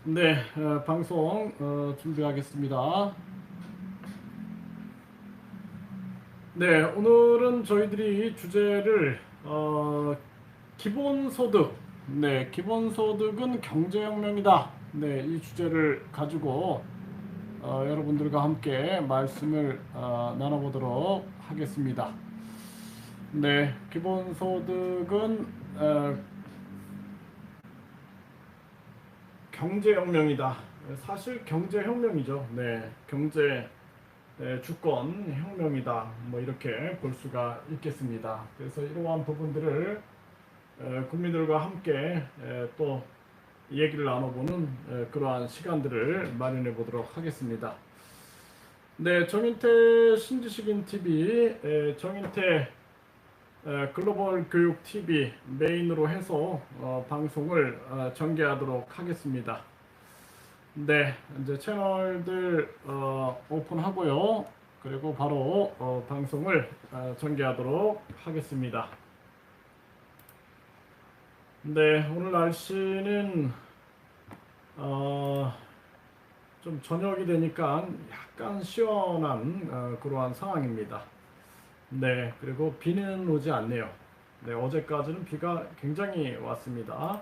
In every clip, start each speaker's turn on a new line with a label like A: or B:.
A: 네, 방송 준비하겠습니다. 네, 오늘은 저희들이 주제를 기본소득, 네, 기본소득은 경제혁명이다. 네, 이 주제를 가지고 여러분들과 함께 말씀을 나눠보도록 하겠습니다. 네, 기본소득은 경제혁명이다. 사실 경제혁명이죠. 네, 경제 주권 혁명이다. 뭐 이렇게 볼 수가 있겠습니다. 그래서 이러한 부분들을 국민들과 함께 또 얘기를 나눠보는 그러한 시간들을 마련해 보도록 하겠습니다. 네, 정인태 신지식인 TV, 정인태 글로벌 교육 TV 메인으로 해서 방송을 전개하도록 하겠습니다. 네, 이제 채널들 오픈하고요. 그리고 바로 방송을 전개하도록 하겠습니다. 네, 오늘 날씨는 어, 좀 저녁이 되니까 약간 시원한 그러한 상황입니다. 네, 그리고 비는 오지 않네요. 네, 어제까지는 비가 굉장히 왔습니다.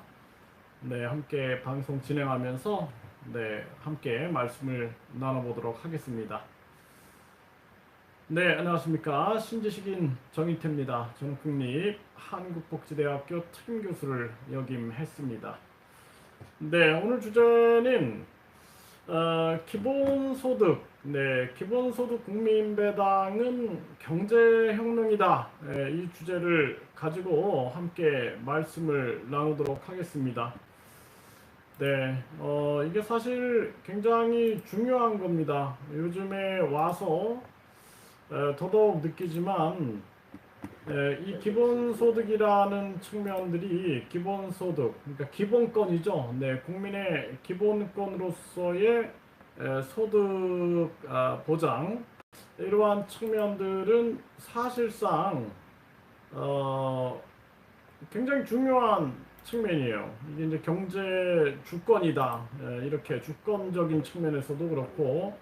A: 네, 함께 방송 진행하면서 네, 함께 말씀을 나눠보도록 하겠습니다. 네, 안녕하십니까. 신지식인 정인태입니다. 저는 국립 한국복지대학교 특임교수를 역임했습니다. 네, 오늘 주제는 기본소득, 네, 기본소득 국민배당은 경제혁명이다. 이 주제를 가지고 함께 말씀을 나누도록 하겠습니다. 네, 이게 사실 굉장히 중요한 겁니다. 요즘에 와서 더더욱 느끼지만 이 기본소득이라는 측면들이 기본소득, 그러니까 기본권이죠. 네, 국민의 기본권으로서의 소득 보장 이러한 측면들은 사실상 어, 굉장히 중요한 측면이에요. 이게 이제 경제 주권이다. 이렇게 주권적인 측면에서도 그렇고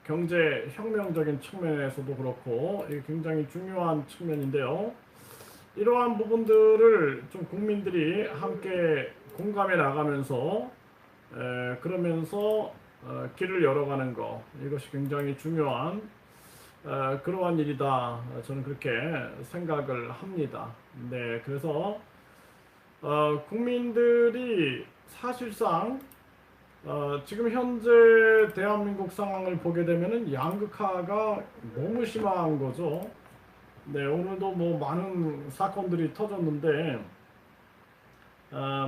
A: 경제 혁명적인 측면에서도 그렇고 이게 굉장히 중요한 측면인데요. 이러한 부분들을 좀 국민들이 함께 공감해 나가면서 그러면서 길을 열어가는 거 이것이 굉장히 중요한 그러한 일이다. 저는 그렇게 생각을 합니다. 네, 그래서 국민들이 사실상 지금 현재 대한민국 상황을 보게 되면은 양극화가 너무 심한 거죠. 네, 오늘도 뭐 많은 사건들이 터졌는데,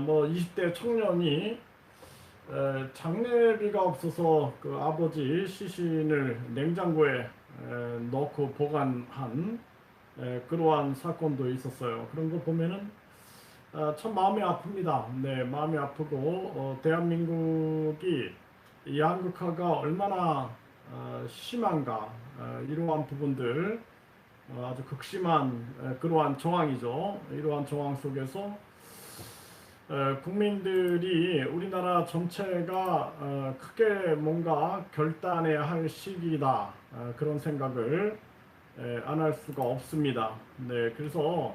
A: 뭐 20대 청년이 장례비가 없어서 그 아버지 시신을 냉장고에 넣고 보관한 그러한 사건도 있었어요. 그런 거 보면은 참 마음이 아픕니다. 네, 마음이 아프고 대한민국이 이 양극화가 얼마나 심한가 이러한 부분들 아주 극심한 그러한 정황이죠. 이러한 정황 속에서 국민들이 우리나라 전체가 크게 뭔가 결단해야 할 시기다 그런 생각을 안 할 수가 없습니다. 네, 그래서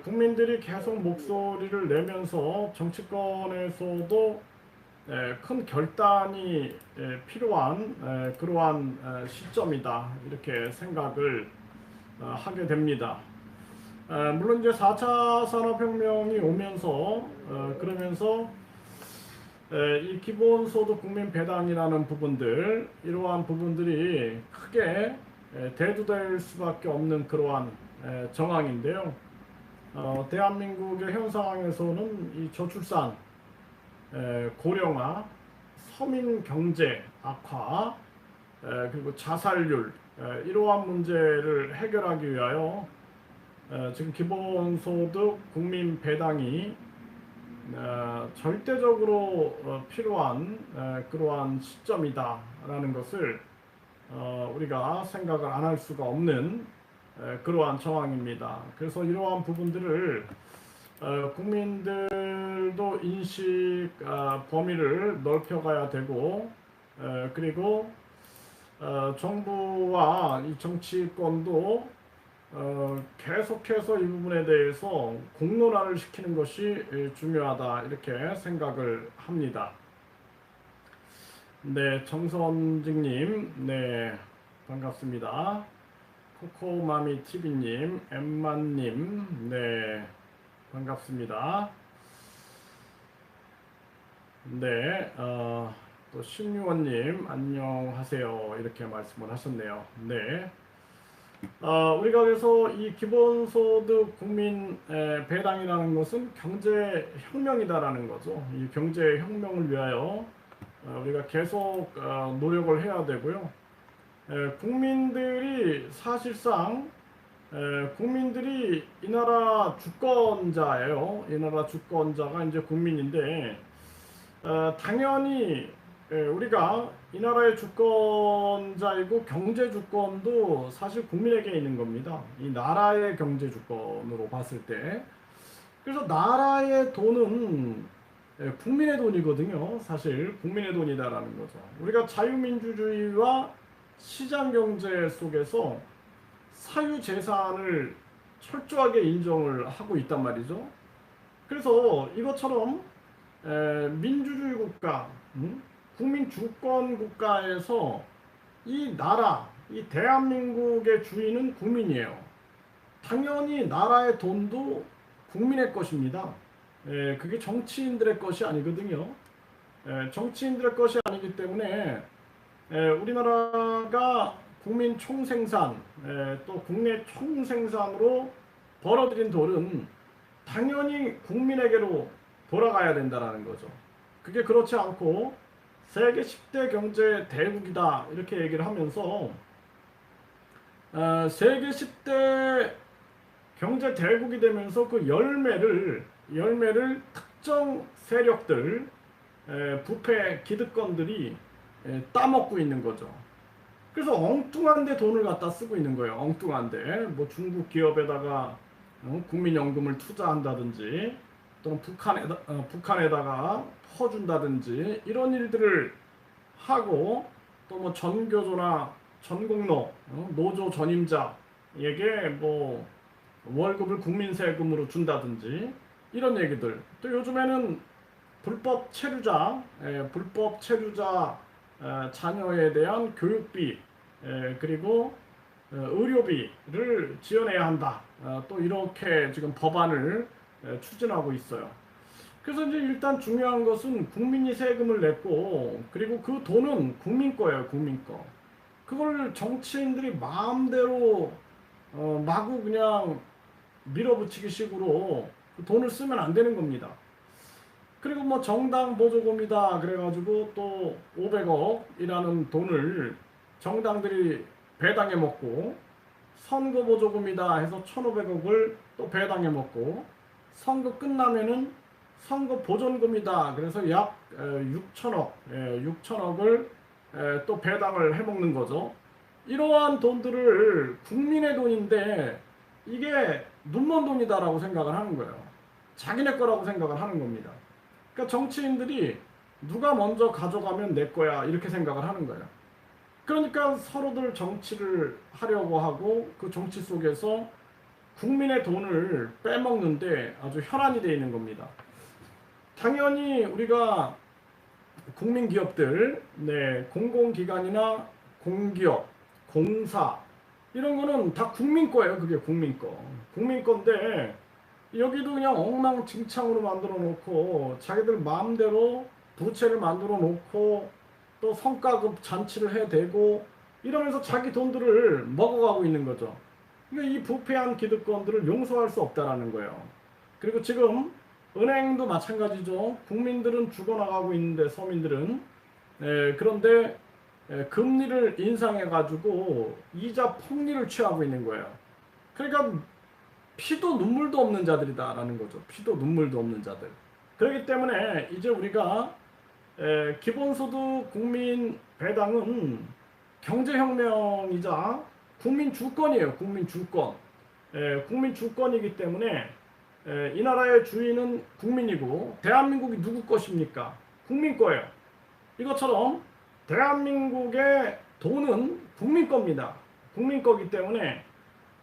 A: 국민들이 계속 목소리를 내면서 정치권에서도 큰 결단이 필요한 그러한 시점이다 이렇게 생각을 하게 됩니다. 물론 이제 4차 산업혁명이 오면서 그러면서 이 기본소득 국민 배당이라는 부분들 이러한 부분들이 크게 대두될 수밖에 없는 그러한 정황인데요. 대한민국의 현 상황에서는 이 저출산, 고령화, 서민 경제 악화, 그리고 자살률 이러한 문제를 해결하기 위하여 지금 기본소득 국민 배당이 절대적으로 필요한 그러한 시점이다라는 것을 우리가 생각을 안 할 수가 없는 그러한 정황입니다. 그래서 이러한 부분들을 국민들도 인식 범위를 넓혀가야 되고 그리고 정부와 이 정치권도 계속해서 이 부분에 대해서 공론화를 시키는 것이 중요하다 이렇게 생각을 합니다. 네, 정선직님, 네, 반갑습니다. 코코마미 TV님, 엠마님, 네, 반갑습니다. 네, 또 신유원님, 안녕하세요. 이렇게 말씀을 하셨네요. 네. 우리가 그래서 이 기본소득 국민 배당이라는 것은 경제혁명이다라는 거죠. 이 경제혁명을 위하여 우리가 계속 노력을 해야 되고요. 국민들이 사실상 국민들이 이 나라 주권자예요. 이 나라 주권자가 이제 국민인데 당연히 우리가 이 나라의 주권자이고 경제 주권도 사실 국민에게 있는 겁니다. 이 나라의 경제 주권으로 봤을 때. 그래서 나라의 돈은 국민의 돈이거든요. 사실 국민의 돈이다라는 거죠. 우리가 자유민주주의와 시장 경제 속에서 사유 재산을 철저하게 인정을 하고 있단 말이죠. 그래서 이것처럼 민주주의 국가, 국민 주권 국가에서 이 나라, 이 대한민국의 주인은 국민이에요. 당연히 나라의 돈도 국민의 것입니다. 그게 정치인들의 것이 아니거든요. 정치인들의 것이 아니기 때문에 우리나라가 국민 총생산, 또 국내 총생산으로 벌어들인 돈은 당연히 국민에게로 돌아가야 된다는 거죠. 그게 그렇지 않고 세계 10대 경제 대국이다 이렇게 얘기를 하면서 세계 10대 경제 대국이 되면서 그 열매를 특정 세력들, 부패 기득권들이 따먹고 있는 거죠. 그래서 엉뚱한 데 돈을 갖다 쓰고 있는 거예요. 엉뚱한 데. 뭐 중국 기업에다가 국민연금을 투자한다든지 또는 북한에다가 퍼준다든지 이런 일들을 하고 또 뭐 전교조나 전공로, 노조 전임자에게 뭐 월급을 국민 세금으로 준다든지 이런 얘기들. 또 요즘에는 불법 체류자 자녀에 대한 교육비 그리고 의료비를 지원해야 한다. 또 이렇게 지금 법안을 추진하고 있어요. 그래서 이제 일단 중요한 것은 국민이 세금을 냈고 그리고 그 돈은 국민 거예요, 국민 거. 그걸 정치인들이 마음대로 마구 그냥 밀어붙이기 식으로 그 돈을 쓰면 안 되는 겁니다. 그리고 뭐 정당 보조금이다 그래가지고 또 500억이라는 돈을 정당들이 배당해 먹고 선거 보조금이다 해서 1,500억을 또 배당해 먹고 선거 끝나면은 선거 보존금이다 그래서 약 6천억을 또 배당을 해먹는 거죠. 이러한 돈들을 국민의 돈인데 이게 눈먼 돈이다라고 생각을 하는 거예요. 자기네 거라고 생각을 하는 겁니다. 그러니까 정치인들이 누가 먼저 가져가면 내 거야 이렇게 생각을 하는 거예요. 그러니까 서로들 정치를 하려고 하고 그 정치 속에서 국민의 돈을 빼먹는데 아주 혈안이 되어 있는 겁니다. 당연히 우리가 국민기업들, 공공기관이나 공기업, 공사 이런 거는 다 국민 거예요. 그게 국민 거. 국민 건데 여기도 그냥 엉망진창으로 만들어 놓고 자기들 마음대로 부채를 만들어 놓고 또 성과급 잔치를 해대고 이러면서 자기 돈들을 먹어가고 있는 거죠. 그러니까 이 부패한 기득권들을 용서할 수 없다라는 거예요. 그리고 지금 은행도 마찬가지죠. 국민들은 죽어나가고 있는데 서민들은 그런데 금리를 인상해가지고 이자 폭리를 취하고 있는 거예요. 그러니까 피도 눈물도 없는 자들이다라는 거죠. 피도 눈물도 없는 자들. 그렇기 때문에 이제 우리가 기본소득 국민 배당은 경제혁명이자 국민 주권이에요. 국민 주권. 국민 주권이기 때문에 이 나라의 주인은 국민이고 대한민국이 누구 것입니까? 국민 거예요. 이것처럼 대한민국의 돈은 국민 겁니다. 국민 거기 때문에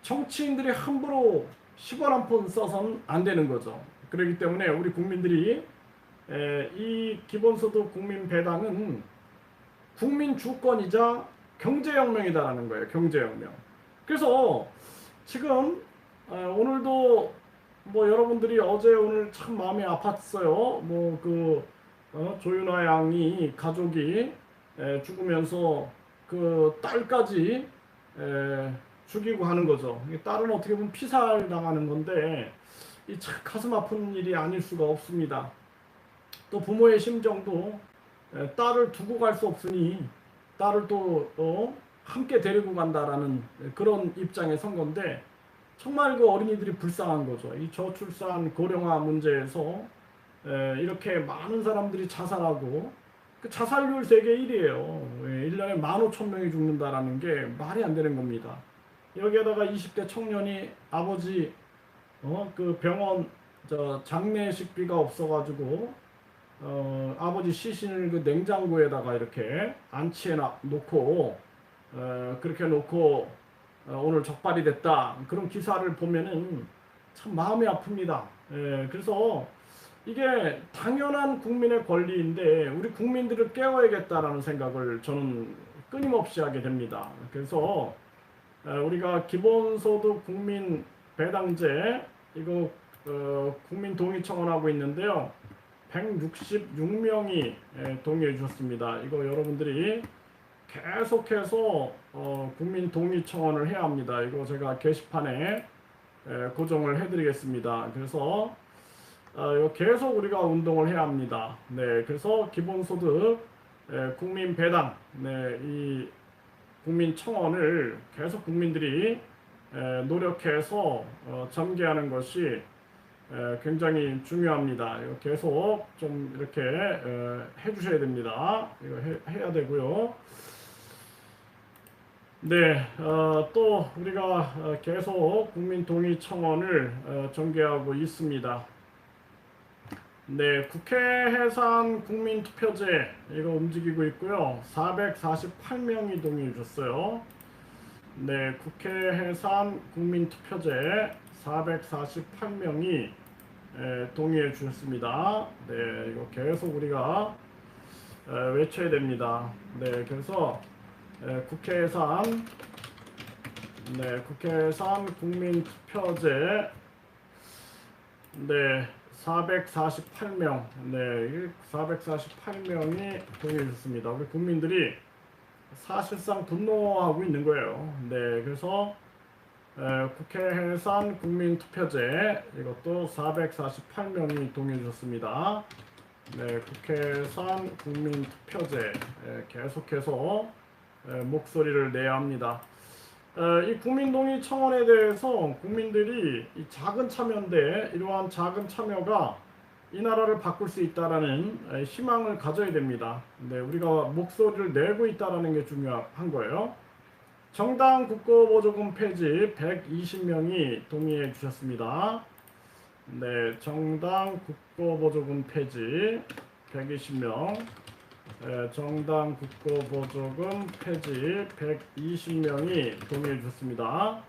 A: 정치인들이 함부로 10원 한 푼 써선 안 되는 거죠. 그렇기 때문에 우리 국민들이 이 기본소득 국민 배당은 국민 주권이자 경제혁명이다라는 거예요. 경제혁명. 그래서 지금 오늘도 뭐 여러분들이 어제 오늘 참 마음이 아팠어요. 뭐 그 조윤아 양이 가족이 죽으면서 그 딸까지 죽이고 하는 거죠. 딸은 어떻게 보면 피살 당하는 건데 이 참 가슴 아픈 일이 아닐 수가 없습니다. 또 부모의 심정도 딸을 두고 갈 수 없으니 딸을 또 함께 데리고 간다라는 그런 입장에 선 건데 정말 그 어린이들이 불쌍한 거죠. 이 저출산 고령화 문제에서 이렇게 많은 사람들이 자살하고 그 자살률 세계 1위에요. 1년에 15,000명이 죽는다라는 게 말이 안 되는 겁니다. 여기에다가 20대 청년이 아버지 그 병원 장례식비가 없어가지고 아버지 시신을 그 냉장고에다가 이렇게 안치해 놓고 그렇게 놓고 오늘 적발이 됐다 그런 기사를 보면은 참 마음이 아픕니다. 그래서 이게 당연한 국민의 권리인데 우리 국민들을 깨워야겠다라는 생각을 저는 끊임없이 하게 됩니다. 그래서 우리가 기본소득 국민 배당제 이거 국민동의청원하고 있는데요. 166명이 동의해 주셨습니다. 이거 여러분들이 계속해서 국민동의청원을 해야 합니다. 이거 제가 게시판에 고정을 해드리겠습니다. 그래서 이거 계속 우리가 운동을 해야 합니다. 네, 그래서 기본소득 국민배당 이 국민청원을 계속 국민들이 노력해서 전개하는 것이 굉장히 중요합니다. 이거 계속 좀 이렇게 해주셔야 됩니다. 이거 해야 되고요. 네, 또 우리가 계속 국민동의청원을 전개하고 있습니다. 네, 국회 해산 국민투표제 이거 움직이고 있고요. 448명이 동의해 줬어요. 네, 국회 해산 국민투표제 448명이 동의해 주셨습니다. 네, 이거 계속 우리가 외쳐야 됩니다. 네, 그래서 국회 해산 국민투표제 448명 448명이 동의해 줬습니다. 우리 국민들이 사실상 분노하고 있는 거예요. 네, 그래서 국회 해산 국민투표제 이것도 448명이 동의해 주셨습니다. 네, 국회 해산 국민투표제 계속해서 목소리를 내야 합니다. 이 국민동의 청원에 대해서 국민들이 이 작은 참여인데 이러한 작은 참여가 이 나라를 바꿀 수 있다라는 희망을 가져야 됩니다. 네, 우리가 목소리를 내고 있다라는 게 중요한 거예요. 정당 국고보조금 폐지 120명이 동의해 주셨습니다. 네, 정당 국고보조금 폐지 120명. 정당 국고보조금 폐지 120명이 동의해 주셨습니다.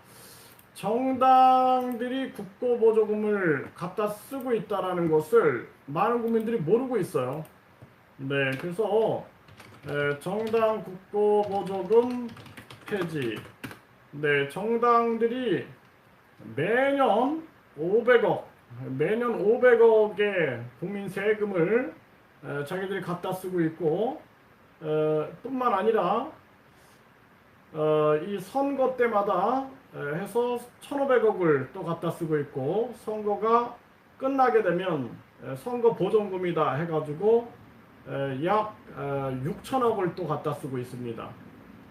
A: 정당들이 국고보조금을 갖다 쓰고 있다는 것을 많은 국민들이 모르고 있어요. 네, 그래서 정당 국고보조금 폐지. 네, 정당들이 매년 500억의 국민 세금을 자기들이 갖다 쓰고 있고 뿐만 아니라 이 선거 때마다 해서 1,500억을 또 갖다 쓰고 있고 선거가 끝나게 되면 선거 보전금이다 해가지고 약 6천억을 또 갖다 쓰고 있습니다.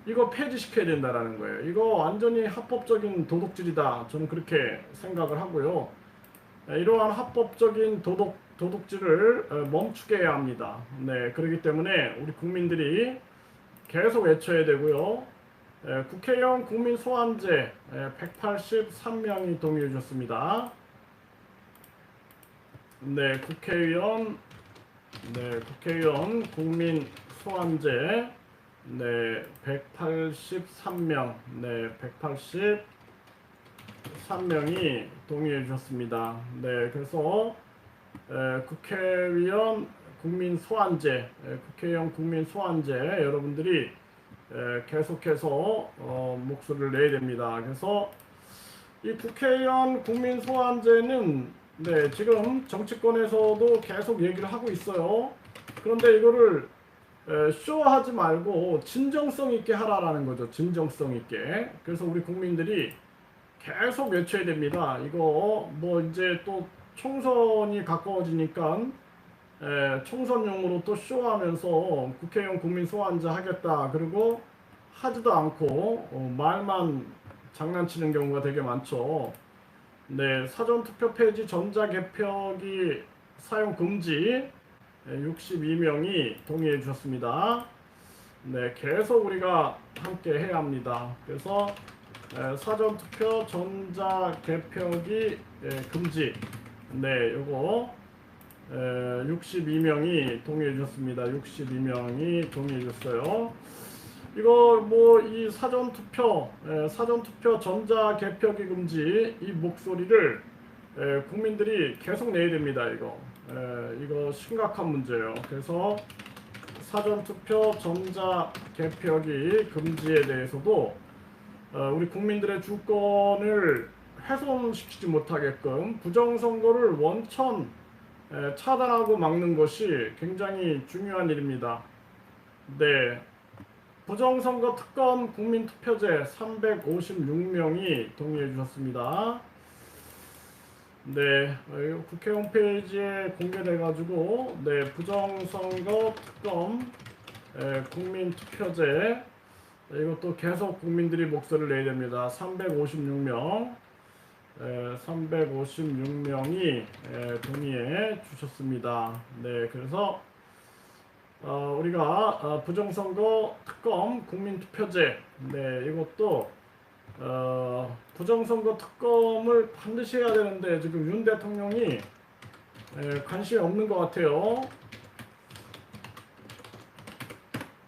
A: 이거 폐지시켜야 된다라는 거예요. 이거 완전히 합법적인 도둑질이다. 저는 그렇게 생각을 하고요. 이러한 합법적인 도둑질을 멈추게 해야 합니다. 네, 그렇기 때문에 우리 국민들이 계속 외쳐야 되고요. 국회의원 국민 소환제 183명이 동의해 주셨습니다. 네, 국회의원 국민 소환제, 네, 183명, 네, 183명이 동의해 주셨습니다. 네, 그래서 국회의원 국민 소환제, 국회의원 국민 소환제 여러분들이 계속해서 목소리를 내야 됩니다. 그래서 이 국회의원 국민 소환제는 네, 지금 정치권에서도 계속 얘기를 하고 있어요. 그런데 이거를 쇼하지 말고 진정성 있게 하라라는 거죠. 진정성 있게. 그래서 우리 국민들이 계속 외쳐야 됩니다. 이거 뭐 이제 또 총선이 가까워지니까 총선용으로 또 쇼하면서 국회의원 국민 소환제 하겠다. 그리고 하지도 않고 말만 장난치는 경우가 되게 많죠. 네, 사전투표 폐지 전자개표기 사용 금지 62명이 동의해 주셨습니다. 네, 계속 우리가 함께 해야 합니다. 그래서 사전투표 전자개표기 금지, 네, 요거 62명이 동의해 주셨습니다. 62명이 동의해 주셨어요. 이거 뭐 이 사전투표 전자개표기 금지 이 목소리를 국민들이 계속 내야 됩니다. 이거 심각한 문제예요. 그래서 사전투표 전자개표기 금지에 대해서도 우리 국민들의 주권을 훼손시키지 못하게끔 부정선거를 원천 차단하고 막는 것이 굉장히 중요한 일입니다. 네, 부정선거 특검 국민투표제 356명이 동의해 주셨습니다. 네, 국회 홈페이지에 공개돼가지고 네, 부정선거 특검 국민투표제 이것도 계속 국민들이 목소리를 내야 됩니다. 356명 356명이 동의해 주셨습니다. 네, 그래서 우리가 부정선거 특검 국민투표제, 네, 이것도 부정선거 특검을 반드시 해야 되는데 지금 윤 대통령이 관심이 없는 것 같아요.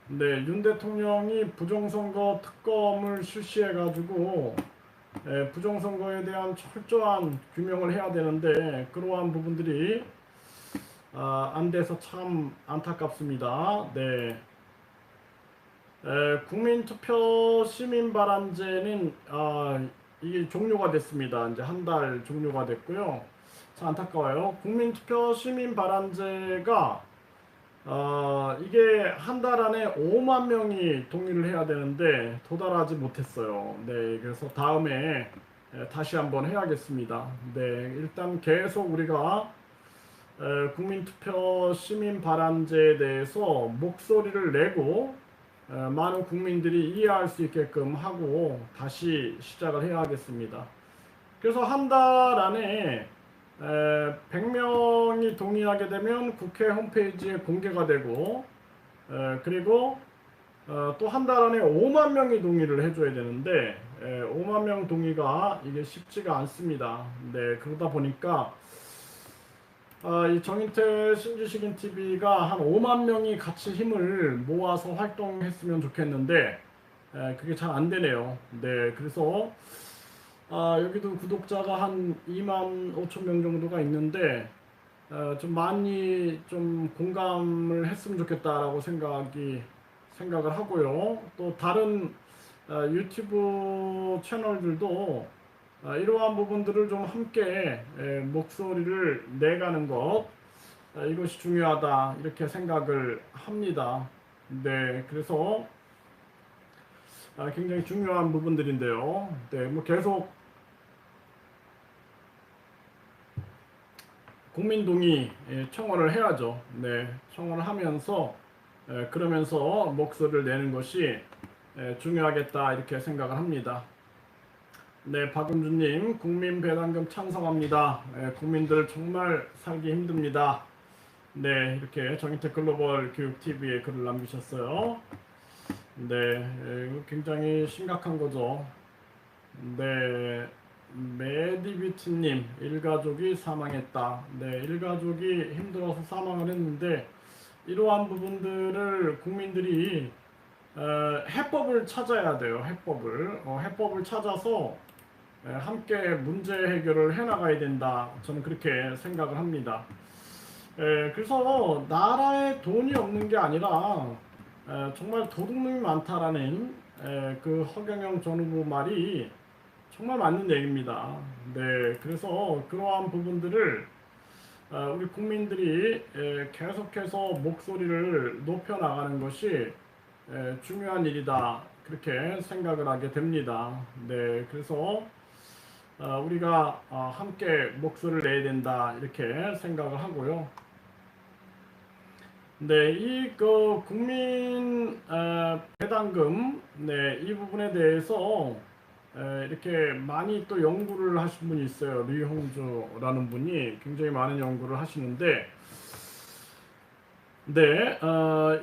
A: 네, 윤 대통령이 부정선거 특검을 실시해가지고 부정선거에 대한 철저한 규명을 해야 되는데 그러한 부분들이 안 돼서 참 안타깝습니다. 네. 국민투표 시민발안제는 이게 종료가 됐습니다. 이제 한 달 종료가 됐고요. 참 안타까워요. 국민투표 시민발안제가 이게 한 달 안에 5만 명이 동의를 해야 되는데 도달하지 못했어요. 네, 그래서 다음에 다시 한번 해야겠습니다. 네, 일단 계속 우리가 국민투표 시민발안제에 대해서 목소리를 내고 많은 국민들이 이해할 수 있게끔 하고 다시 시작을 해야 하겠습니다. 그래서 한 달 안에 100명이 동의하게 되면 국회 홈페이지에 공개가 되고 그리고 또 한 달 안에 5만 명이 동의를 해줘야 되는데 5만 명 동의가 이게 쉽지가 않습니다. 네, 그러다 보니까 이 정인태 신지식인 TV가 한 5만 명이 같이 힘을 모아서 활동했으면 좋겠는데 그게 잘 안 되네요. 네, 그래서 여기도 구독자가 한 2만 5천 명 정도가 있는데 좀 많이 좀 공감을 했으면 좋겠다라고 생각을 하고요. 또 다른 유튜브 채널들도 이러한 부분들을 좀 함께 목소리를 내가는 것 이것이 중요하다 이렇게 생각을 합니다. 네, 그래서 굉장히 중요한 부분들인데요. 네, 뭐 계속 국민동의 청원을 해야죠. 네, 청원을 하면서 그러면서 목소리를 내는 것이 중요하겠다 이렇게 생각을 합니다. 네, 박은주님 국민배당금 찬성합니다. 국민들 정말 살기 힘듭니다. 네, 이렇게 정인태 글로벌 교육TV에 글을 남기셨어요. 네, 굉장히 심각한 거죠. 네, 메디비트님, 일가족이 사망했다. 네, 일가족이 힘들어서 사망을 했는데 이러한 부분들을 국민들이 해법을 찾아야 돼요. 해법을 찾아서 함께 문제 해결을 해나가야 된다. 저는 그렇게 생각을 합니다. 그래서 나라에 돈이 없는 게 아니라 정말 도둑놈이 많다라는 그 허경영 전 후보 말이 정말 맞는 얘기입니다. 네, 그래서 그러한 부분들을 우리 국민들이 계속해서 목소리를 높여 나가는 것이 중요한 일이다. 그렇게 생각을 하게 됩니다. 네, 그래서 우리가 함께 목소리를 내야 된다. 이렇게 생각을 하고요. 네, 이 그 국민 배당금, 네, 이 부분에 대해서 이렇게 많이 또 연구를 하신 분이 있어요. 류홍주라는 분이 굉장히 많은 연구를 하시는데, 네,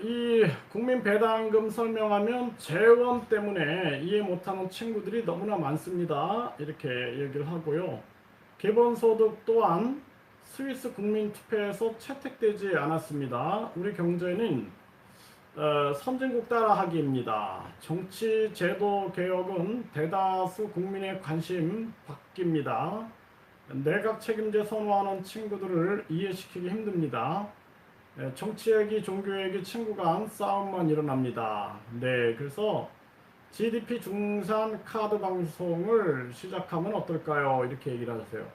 A: 이 국민 배당금 설명하면 재원 때문에 이해 못하는 친구들이 너무나 많습니다. 이렇게 얘기를 하고요. 기본소득 또한 스위스 국민 투표에서 채택되지 않았습니다. 우리 경제는 선진국 따라하기입니다. 정치 제도 개혁은 대다수 국민의 관심 바뀝니다. 내각 책임제 선호하는 친구들을 이해시키기 힘듭니다. 정치얘기, 종교얘기, 친구 간 싸움만 일어납니다. 네, 그래서 GDP 중산 카드 방송을 시작하면 어떨까요? 이렇게 얘기를 하세요.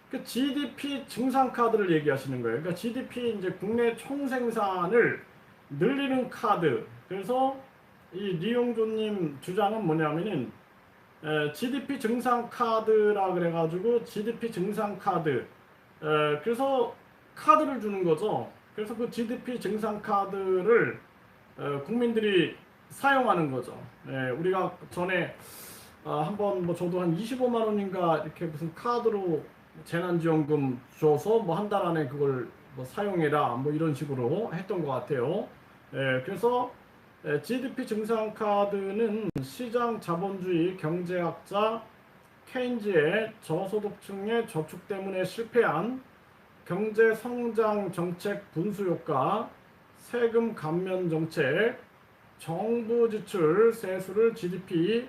A: 그 GDP 증산 카드를 얘기하시는 거예요. 그러니까 GDP 이제 국내 총생산을 늘리는 카드. 그래서 이 리용조님 주장은 뭐냐면은 GDP 증산 카드라 그래가지고 GDP 증산 카드. 그래서 카드를 주는 거죠. 그래서 그 GDP 증산 카드를 국민들이 사용하는 거죠. 우리가 전에 한번 뭐 저도 한 25만 원인가 이렇게 무슨 카드로 재난지원금 줘서 뭐 한 달 안에 그걸 뭐 사용해라 뭐 이런 식으로 했던 것 같아요. 그래서 GDP 증상 카드는 시장 자본주의 경제학자 케인즈의 저소득층의 저축 때문에 실패한 경제 성장 정책 분수 효과, 세금 감면 정책, 정부 지출 세수를 GDP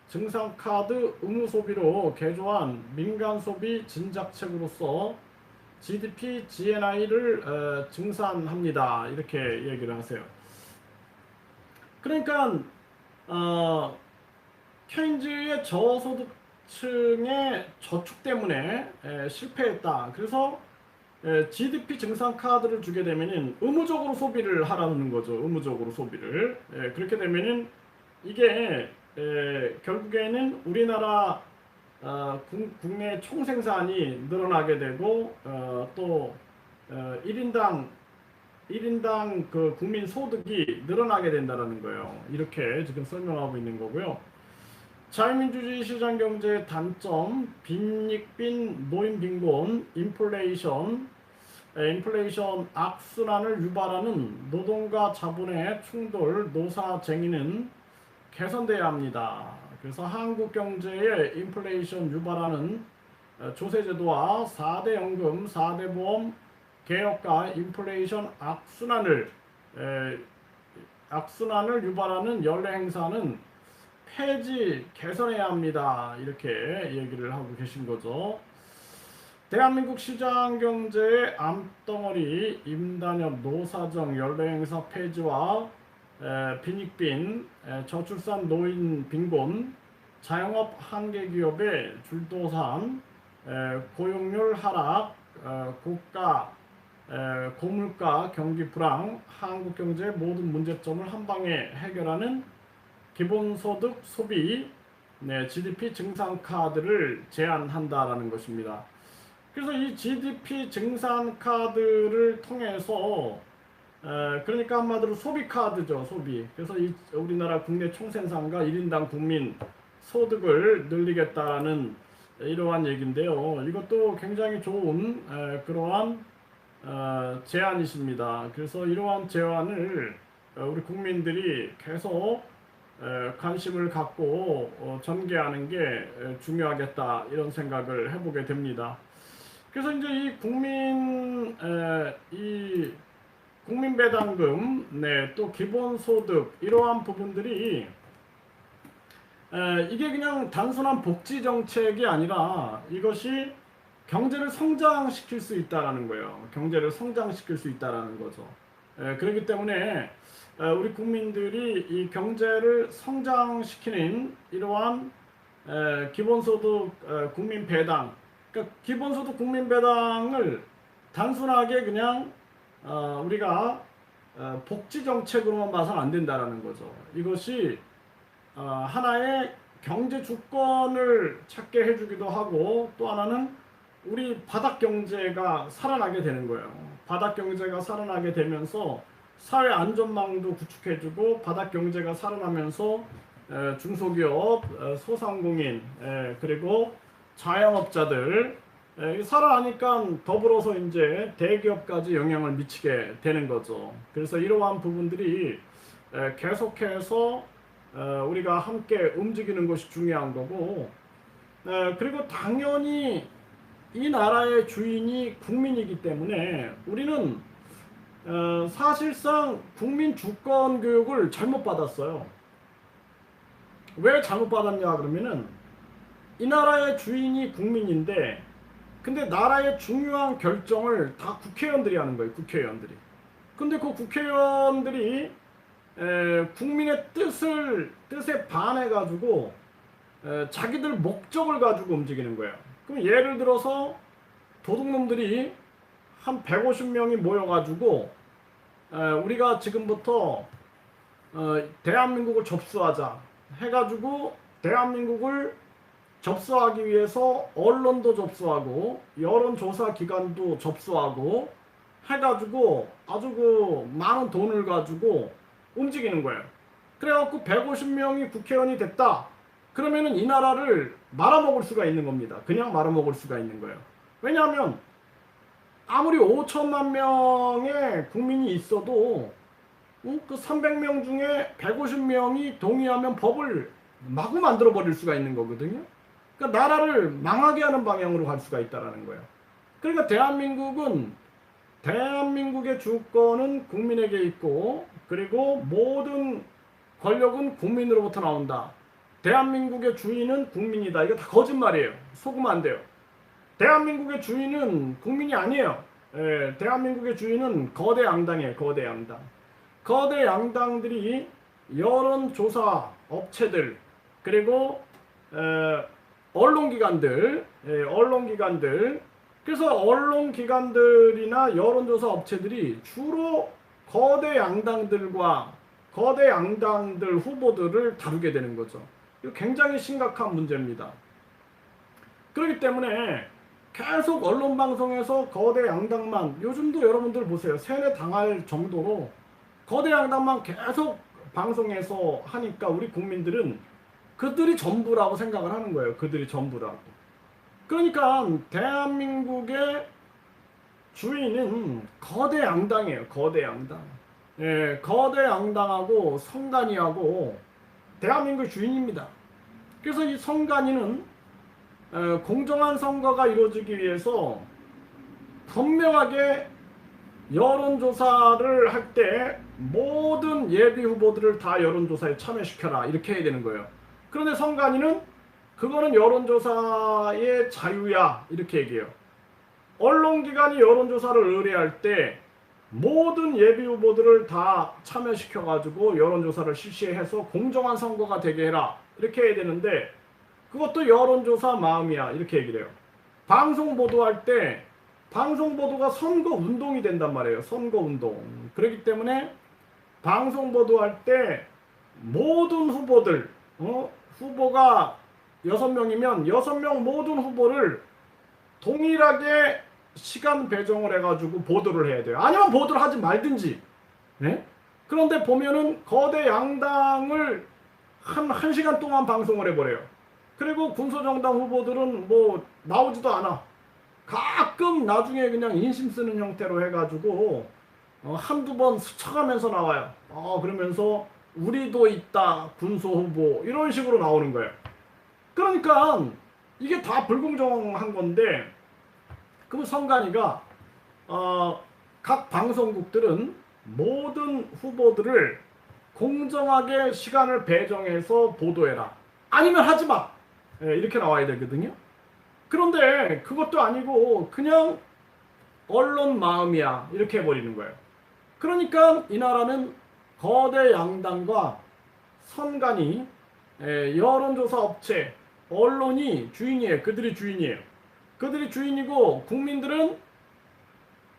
A: 증상카드 의무 소비로 개조한 민간 소비 진작책으로서 GDP GNI를 증산합니다. 이렇게 얘기를 하세요. 그러니까 케인즈의 저소득층의 저축 때문에 실패했다. 그래서 GDP 증상 카드를 주게 되면은 의무적으로 소비를 하라는 거죠. 의무적으로 소비를. 그렇게 되면은 이게 결국에는 우리나라 국내 총생산이 늘어나게 되고 또 1인당 그 국민 소득이 늘어나게 된다는 거예요. 이렇게 지금 설명하고 있는 거고요. 자유민주주의 시장경제의 단점, 빈익빈, 노인빈곤, 인플레이션 악순환을 유발하는 노동과 자본의 충돌, 노사쟁의는 개선돼야 합니다. 그래서 한국 경제의 인플레이션 유발하는 조세제도와 4대 연금, 4대 보험 개혁과 인플레이션 악순환을 유발하는 연례 행사는 폐지, 개선해야 합니다. 이렇게 얘기를 하고 계신 거죠. 대한민국 시장경제의 암덩어리, 임단협, 노사정, 연례행사 폐지와 빈익빈, 저출산 노인 빈곤, 자영업 한계기업의 줄도산, 고용률 하락, 고물가 경기 불황, 한국 경제의 모든 문제점을 한 방에 해결하는 기본소득 소비, GDP 증산 카드를 제안한다라는 것입니다. 그래서 이 GDP 증산 카드를 통해서 그러니까 한마디로 소비 카드죠, 소비. 그래서 우리나라 국내 총생산과 1인당 국민 소득을 늘리겠다라는 이러한 얘기인데요. 이것도 굉장히 좋은 그러한 제안이십니다. 그래서 이러한 제안을 우리 국민들이 계속 관심을 갖고 전개하는 게 중요하겠다 이런 생각을 해보게 됩니다. 그래서 이제 이 국민배당금, 네, 또 기본소득 이러한 부분들이 이게 그냥 단순한 복지 정책이 아니라 이것이 경제를 성장시킬 수 있다라는 거예요. 경제를 성장시킬 수 있다라는 거죠. 그렇기 때문에 우리 국민들이 이 경제를 성장시키는 이러한 기본소득 국민배당, 그러니까 기본소득 국민배당을 단순하게 그냥 우리가 복지 정책으로만 봐서는 안 된다라는 거죠. 이것이 하나의 경제 주권을 찾게 해주기도 하고, 또 하나는 우리 바닥 경제가 살아나게 되는 거예요. 바닥 경제가 살아나게 되면서 사회 안전망도 구축해주고, 바닥 경제가 살아나면서 중소기업, 소상공인, 그리고 자영업자들 살아나니까 더불어서 이제 대기업까지 영향을 미치게 되는 거죠. 그래서 이러한 부분들이 계속해서 우리가 함께 움직이는 것이 중요한 거고, 그리고 당연히 이 나라의 주인이 국민이기 때문에 우리는 사실상 국민 주권 교육을 잘못 받았어요. 왜 잘못 받았냐 그러면은 이 나라의 주인이 국민인데, 근데 나라의 중요한 결정을 다 국회의원들이 하는 거예요. 국회의원들이. 근데 그 국회의원들이 국민의 뜻에 반해가지고 자기들 목적을 가지고 움직이는 거예요. 그럼 예를 들어서 도둑놈들이 한 150명이 모여가지고 우리가 지금부터 대한민국을 접수하자 해가지고, 대한민국을 접수하기 위해서 언론도 접수하고 여론조사 기관도 접수하고 해가지고 아주 그 많은 돈을 가지고 움직이는 거예요. 그래갖고 150명이 국회의원이 됐다. 그러면은 이 나라를 말아먹을 수가 있는 겁니다. 그냥 말아먹을 수가 있는 거예요. 왜냐하면 아무리 5천만 명의 국민이 있어도 그 300명 중에 150명이 동의하면 법을 마구 만들어 버릴 수가 있는 거거든요. 그러니까 나라를 망하게 하는 방향으로 갈 수가 있다라는 거예요. 그러니까 대한민국의 주권은 국민에게 있고, 그리고 모든 권력은 국민으로부터 나온다. 대한민국의 주인은 국민이다. 이거 다 거짓말이에요. 속으면 안 돼요. 대한민국의 주인은 국민이 아니에요. 대한민국의 주인은 거대 양당이에요. 거대 양당. 거대 양당들이 여론조사 업체들, 그리고 언론기관들, 그래서 언론기관들이나 여론조사 업체들이 주로 거대 양당들 후보들을 다루게 되는 거죠. 이거 굉장히 심각한 문제입니다. 그렇기 때문에 계속 언론방송에서 거대 양당만, 요즘도 여러분들 보세요. 세뇌 당할 정도로 거대 양당만 계속 방송에서 하니까 우리 국민들은 그들이 전부라고 생각을 하는 거예요. 그들이 전부라고. 그러니까 대한민국의 주인은 거대 양당이에요. 거대 양당. 거대 양당하고 선관위하고 대한민국 주인입니다. 그래서 이 선관위는 공정한 선거가 이루어지기 위해서 분명하게 여론조사를 할 때 모든 예비 후보들을 다 여론조사에 참여시켜라, 이렇게 해야 되는 거예요. 그런데 선관위는 그거는 여론조사의 자유야, 이렇게 얘기해요. 언론기관이 여론조사를 의뢰할 때 모든 예비 후보들을 다 참여시켜가지고 여론조사를 실시해서 공정한 선거가 되게 해라, 이렇게 해야 되는데, 그것도 여론조사 마음이야, 이렇게 얘기를 해요. 방송 보도할 때 방송 보도가 선거 운동이 된단 말이에요. 선거 운동. 그렇기 때문에 방송 보도할 때 모든 후보들, 후보가 6명이면 6명 모든 후보를 동일하게 시간 배정을 해가지고 보도를 해야 돼요. 아니면 보도를 하지 말든지. 네? 그런데 보면은 거대 양당을 한 시간 동안 방송을 해버려요. 그리고 군소정당 후보들은 뭐 나오지도 않아. 가끔 나중에 그냥 인심 쓰는 형태로 해가지고 한두 번 스쳐가면서 나와요. 그러면서 우리도 있다 군소 후보 이런 식으로 나오는 거예요. 그러니까 이게 다 불공정한 건데 그럼 선관위가 각 방송국들은 모든 후보들을 공정하게 시간을 배정해서 보도해라. 아니면 하지 마. 이렇게 나와야 되거든요. 그런데 그것도 아니고 그냥 언론 마음이야. 이렇게 해버리는 거예요. 그러니까 이 나라는 거대 양당과 선관위, 여론조사 업체, 언론이 주인이에요. 그들이 주인이에요. 그들이 주인이고 국민들은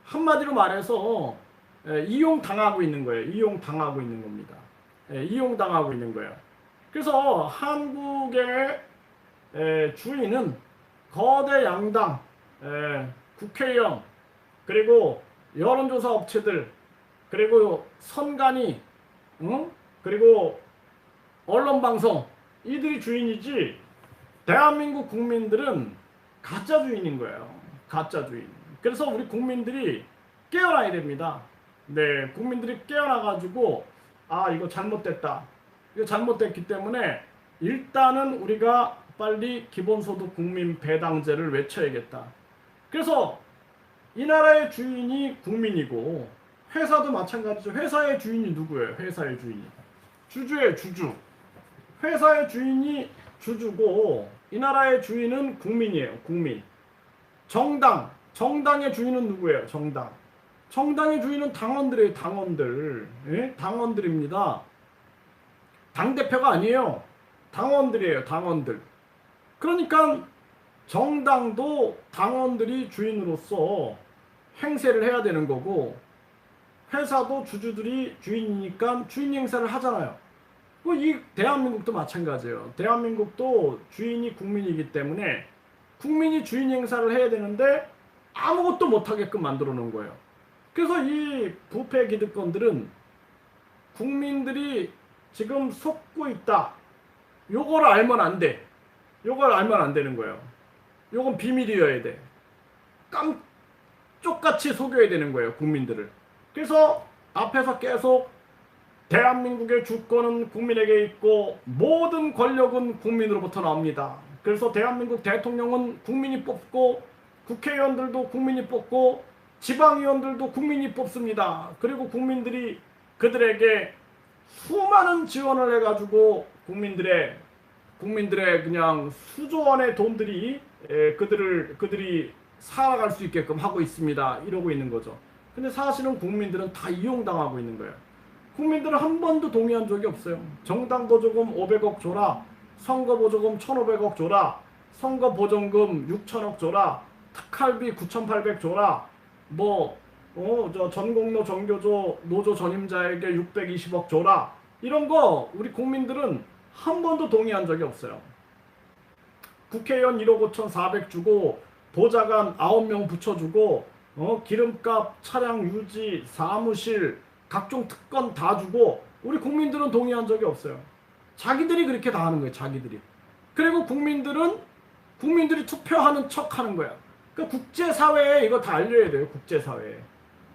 A: 한마디로 말해서 이용당하고 있는 거예요. 이용당하고 있는 겁니다. 이용당하고 있는 거예요. 그래서 한국의 주인은 거대 양당, 국회의원, 그리고 여론조사 업체들, 그리고 선관위, 그리고 언론방송, 이들이 주인이지 대한민국 국민들은 가짜 주인인 거예요. 가짜 주인. 그래서 우리 국민들이 깨어나야 됩니다. 네, 국민들이 깨어나가지고 이거 잘못됐다. 이거 잘못됐기 때문에 일단은 우리가 빨리 기본소득 국민 배당제를 외쳐야겠다. 그래서 이 나라의 주인이 국민이고 회사도 마찬가지죠. 회사의 주인이 누구예요? 회사의 주인이. 주주예요, 주주. 회사의 주인이 주주고 이 나라의 주인은 국민이에요. 국민. 정당의 주인은 누구예요? 정당의 주인은 당원들이에요. 당원들. 예? 당원들입니다. 당대표가 아니에요. 당원들이에요. 당원들. 그러니까 정당도 당원들이 주인으로서 행세를 해야 되는 거고 회사도 주주들이 주인이니까 주인 행사를 하잖아요. 이 대한민국도 마찬가지예요. 대한민국도 주인이 국민이기 때문에 국민이 주인 행사를 해야 되는데 아무것도 못하게끔 만들어 놓은 거예요. 그래서 이 부패 기득권들은 국민들이 지금 속고 있다. 요걸 알면 안 돼. 요걸 알면 안 되는 거예요. 요건 비밀이어야 돼. 깜쪽같이 속여야 되는 거예요. 국민들을. 그래서 앞에서 계속 대한민국의 주권은 국민에게 있고 모든 권력은 국민으로부터 나옵니다. 그래서 대한민국 대통령은 국민이 뽑고 국회의원들도 국민이 뽑고 지방의원들도 국민이 뽑습니다. 그리고 국민들이 그들에게 수많은 지원을 해가지고 국민들의 그냥 수조 원의 돈들이 그들이 살아갈 수 있게끔 하고 있습니다. 이러고 있는 거죠. 근데 사실은 국민들은 다 이용당하고 있는 거예요. 국민들은 한 번도 동의한 적이 없어요. 정당 보조금 500억 줘라. 선거 보조금 1,500억 줘라. 선거 보전금 6천억 줘라. 특할비 9,800 줘라. 전공로 정교조 노조 전임자에게 620억 줘라. 이런 거 우리 국민들은 한 번도 동의한 적이 없어요. 국회의원 1억 5,400 주고 보좌관 9명 붙여주고 기름값, 차량 유지, 사무실, 각종 특권 다 주고 우리 국민들은 동의한 적이 없어요. 자기들이 그렇게 다 하는 거예요. 자기들이. 그리고 국민들이 투표하는 척 하는 거야. 그러니까 국제사회에 이거 다 알려야 돼요. 국제사회에.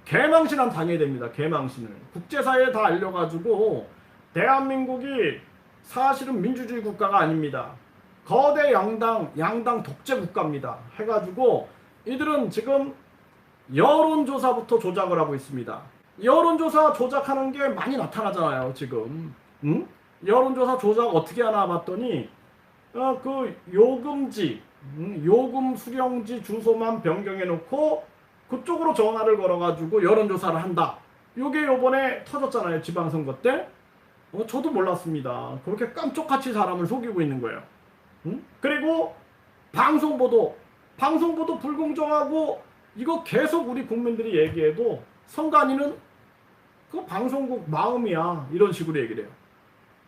A: 개망신한 당해야 됩니다. 개망신을. 국제사회에 다 알려가지고 대한민국이 사실은 민주주의 국가가 아닙니다. 거대 양당 독재 국가입니다. 해가지고 이들은 지금 여론조사부터 조작을 하고 있습니다. 여론조사 조작하는 게 많이 나타나잖아요. 지금. 여론조사 조작 어떻게 하나 봤더니 그 요금지, 요금 수령지 주소만 변경해 놓고 그쪽으로 전화를 걸어가지고 여론조사를 한다. 요게 요번에 터졌잖아요. 지방선거 때. 저도 몰랐습니다. 그렇게 깜짝같이 사람을 속이고 있는 거예요. 그리고 방송보도 불공정하고 이거 계속 우리 국민들이 얘기해도 선관위는 그 방송국 마음이야. 이런 식으로 얘기를 해요.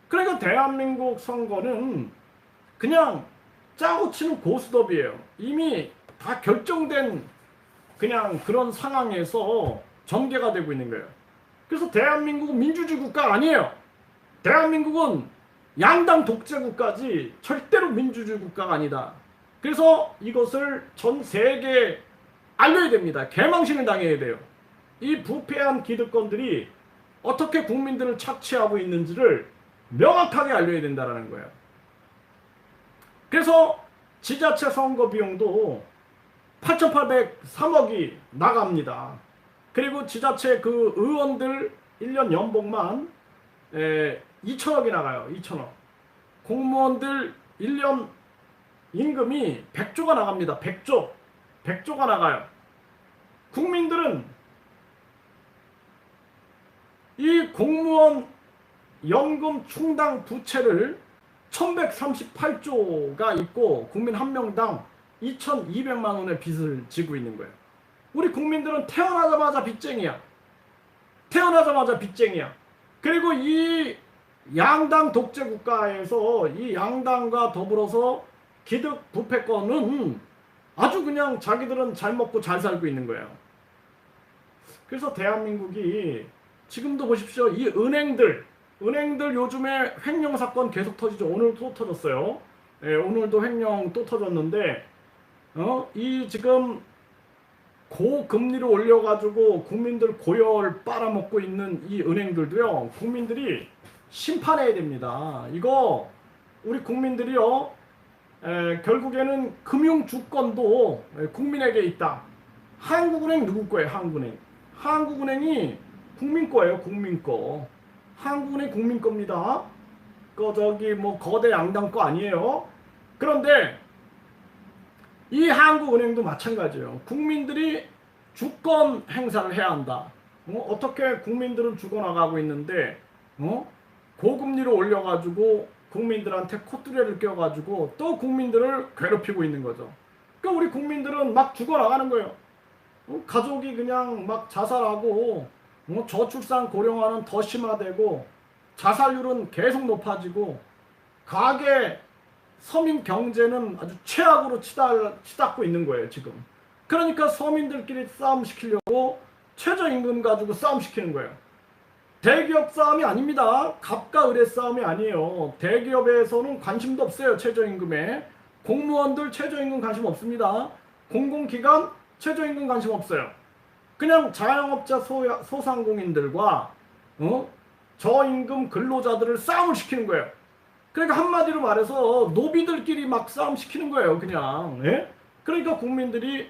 A: 그러니까 대한민국 선거는 그냥 짜고 치는 고스톱이에요. 이미 다 결정된 그냥 그런 상황에서 전개가 되고 있는 거예요. 그래서 대한민국은 민주주의 국가가 아니에요. 대한민국은 양당 독재 국가지 절대로 민주주의 국가가 아니다. 그래서 이것을 전 세계에 알려야 됩니다. 개망신을 당해야 돼요. 이 부패한 기득권들이 어떻게 국민들을 착취하고 있는지를 명확하게 알려야 된다는 거예요. 그래서 지자체 선거 비용도 8,803억이 나갑니다. 그리고 지자체 그 의원들 1년 연봉만 2천억이 나가요. 2천억. 공무원들 1년 임금이 100조가 나갑니다. 100조가 나가요. 국민들은 이 공무원 연금 충당 부채를 1138조가 있고 국민 한 명당 2,200만 원의 빚을 지고 있는 거예요. 우리 국민들은 태어나자마자 빚쟁이야. 태어나자마자 빚쟁이야. 그리고 이 양당 독재 국가에서 이 양당과 더불어서 기득 부패권은 아주 그냥 자기들은 잘 먹고 잘 살고 있는 거예요. 그래서 대한민국이 지금도 보십시오. 이 은행들 요즘에 횡령 사건 계속 터지죠. 오늘 또 터졌어요. 오늘도 횡령 또 터졌는데 이 지금 고금리를 올려가지고 국민들 고열 빨아먹고 있는 이 은행들도요. 국민들이 심판해야 됩니다. 이거 우리 국민들이요. 결국에는 금융 주권도 국민에게 있다. 한국은행 누구 거예요? 한국은행. 한국은행이 국민 거예요. 국민 거. 한국은행 국민 겁니다. 저기 뭐 거대 양당 거 아니에요. 그런데 이 한국은행도 마찬가지예요. 국민들이 주권 행사를 해야 한다. 어떻게 국민들은 죽어나가고 있는데 고금리를 올려가지고 국민들한테 콧두레를 껴가지고 또 국민들을 괴롭히고 있는 거죠. 그러니까 우리 국민들은 막 죽어나가는 거예요. 가족이 그냥 막 자살하고 저출산 고령화는 더 심화되고 자살률은 계속 높아지고 가계 서민 경제는 아주 최악으로 치닫고 있는 거예요 지금. 그러니까 서민들끼리 싸움 시키려고 최저임금 가지고 싸움 시키는 거예요. 대기업 싸움이 아닙니다. 갑과 을의 싸움이 아니에요. 대기업에서는 관심도 없어요. 최저임금에. 공무원들 최저임금 관심 없습니다. 공공기관 최저임금 관심 없어요. 그냥 자영업자 소상공인들과 저임금 근로자들을 싸움을 시키는 거예요. 그러니까 한마디로 말해서 노비들끼리 막 싸움 시키는 거예요. 그냥. 예? 그러니까 국민들이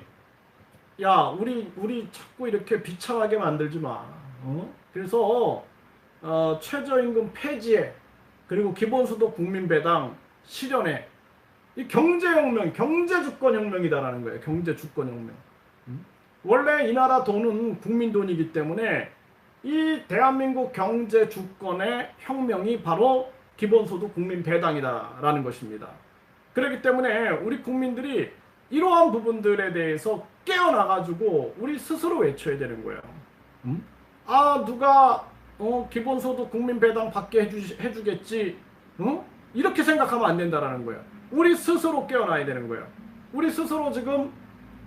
A: 야 우리 자꾸 이렇게 비참하게 만들지 마. 그래서 최저임금 폐지에 그리고 기본소득 국민배당 실현에 이 경제혁명, 경제주권혁명이다라는 거예요. 경제주권혁명. 원래 이 나라 돈은 국민 돈이기 때문에 이 대한민국 경제주권의 혁명이 바로 기본소득 국민배당이다라는 것입니다. 그렇기 때문에 우리 국민들이 이러한 부분들에 대해서 깨어나가지고 우리 스스로 외쳐야 되는 거예요. 누가 기본소득 국민배당 받게 해주겠지 이렇게 생각하면 안 된다라는 거예요. 우리 스스로 깨어나야 되는 거예요. 우리 스스로 지금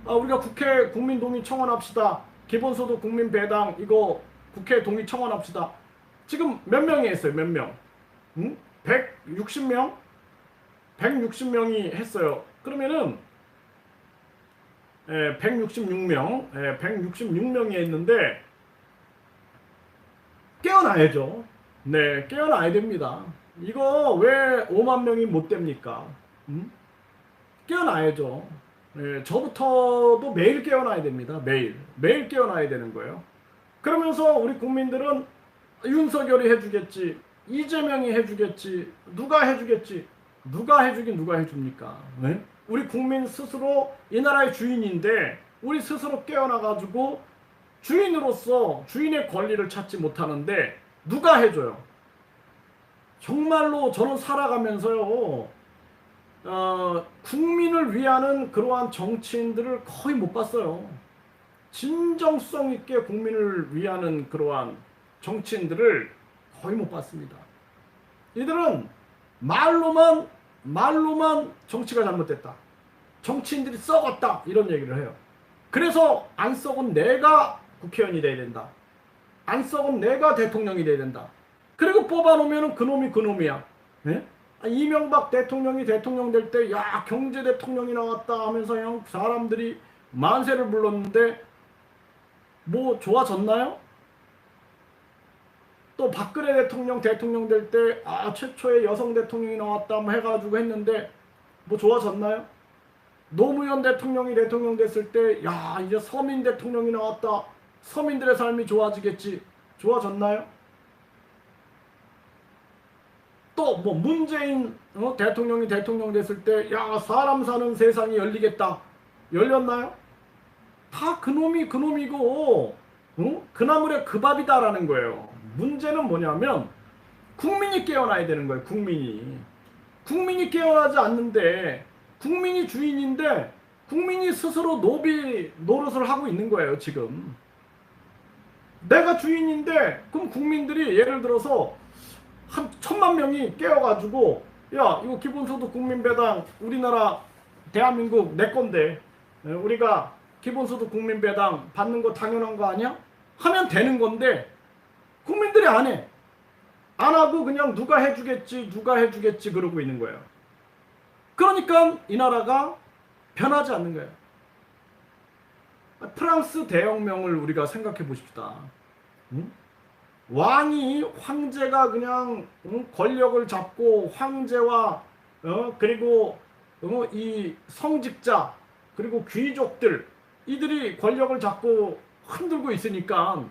A: 우리가 국회 국민동의 청원합시다. 기본소득 국민배당 이거 국회 동의 청원합시다. 지금 몇 명이 했어요? 몇 명? 160명? 160명이 했어요. 그러면은 166명, 166명이 했는데 깨어나야죠. 네, 깨어나야 됩니다. 이거 왜 5만 명이 못 됩니까? 깨어나야죠. 네, 저부터도 매일 깨어나야 됩니다. 매일 깨어나야 되는 거예요. 그러면서 우리 국민들은 윤석열이 해주겠지, 이재명이 해주겠지, 누가 해주겠지, 누가 해주긴 누가 해줍니까? 네? 우리 국민 스스로 이 나라의 주인인데 우리 스스로 깨어나가지고 주인으로서 주인의 권리를 찾지 못하는데 누가 해줘요? 정말로 저는 살아가면서요 국민을 위하는 그러한 정치인들을 거의 못 봤어요. 진정성 있게 국민을 위하는 그러한 정치인들을 거의 못 봤습니다. 이들은 말로만 정치가 잘못됐다, 정치인들이 썩었다 이런 얘기를 해요. 그래서 안 썩은 내가 국회의원이 돼야 된다, 안 썩은 내가 대통령이 돼야 된다. 그리고 뽑아놓으면 그놈이 그놈이야. 네? 이명박 대통령이 대통령 될 때 야 경제 대통령이 나왔다 하면서 그냥 사람들이 만세를 불렀는데 뭐 좋아졌나요? 또 박근혜 대통령 될 때 최초의 여성 대통령이 나왔다 뭐 해가지고 했는데 뭐 좋아졌나요? 노무현 대통령이 대통령 됐을 때 이제 서민 대통령이 나왔다. 서민들의 삶이 좋아지겠지. 좋아졌나요? 또 뭐 문재인 대통령이 대통령 됐을 때 사람 사는 세상이 열리겠다. 열렸나요? 다 그놈이고 그나물의 그 밥이다라는 거예요. 문제는 뭐냐면 국민이 깨어나야 되는 거예요. 국민이 깨어나지 않는데 국민이 주인인데 국민이 스스로 노비 노릇을 하고 있는 거예요. 지금 내가 주인인데 그럼 국민들이 예를 들어서 한 1,000만 명이 깨어가지고 이거 기본소득 국민배당 우리나라 대한민국 내 건데 우리가 기본소득 국민배당 받는 거 당연한 거 아니야? 하면 되는 건데 국민들이 안 해. 안 하고 그냥 누가 해주겠지 그러고 있는 거예요. 그러니까 이 나라가 변하지 않는 거예요. 프랑스 대혁명을 우리가 생각해 보십시다. 응? 황제가 그냥 권력을 잡고 황제와 그리고 이 성직자 그리고 귀족들 이들이 권력을 잡고 흔들고 있으니까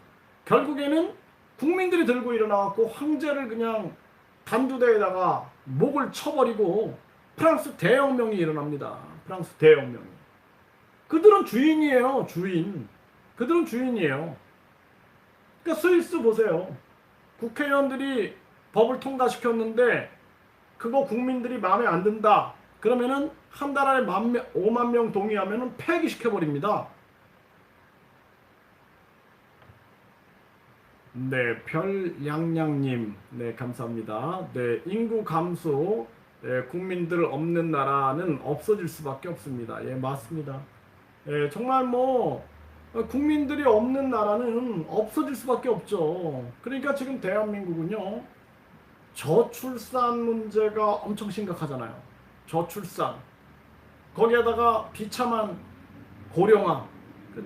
A: 결국에는 국민들이 들고 일어나갖고 황제를 그냥 단두대에다가 목을 쳐버리고 프랑스 대혁명이 일어납니다. 프랑스 대혁명이. 그들은 주인이에요. 그들은 주인이에요. 그러니까 스위스 보세요. 국회의원들이 법을 통과시켰는데 그거 국민들이 마음에 안 든다. 그러면은 한 달 안에 5만 명 동의하면은 폐기시켜버립니다. 네, 별양양님, 네, 감사합니다. 네, 인구 감소, 국민들 없는 나라는 없어질 수밖에 없습니다. 예, 맞습니다. 예, 정말 뭐 국민들이 없는 나라는 없어질 수밖에 없죠. 그러니까 지금 대한민국은요, 저출산 문제가 엄청 심각하잖아요. 저출산. 거기에다가 비참한 고령화.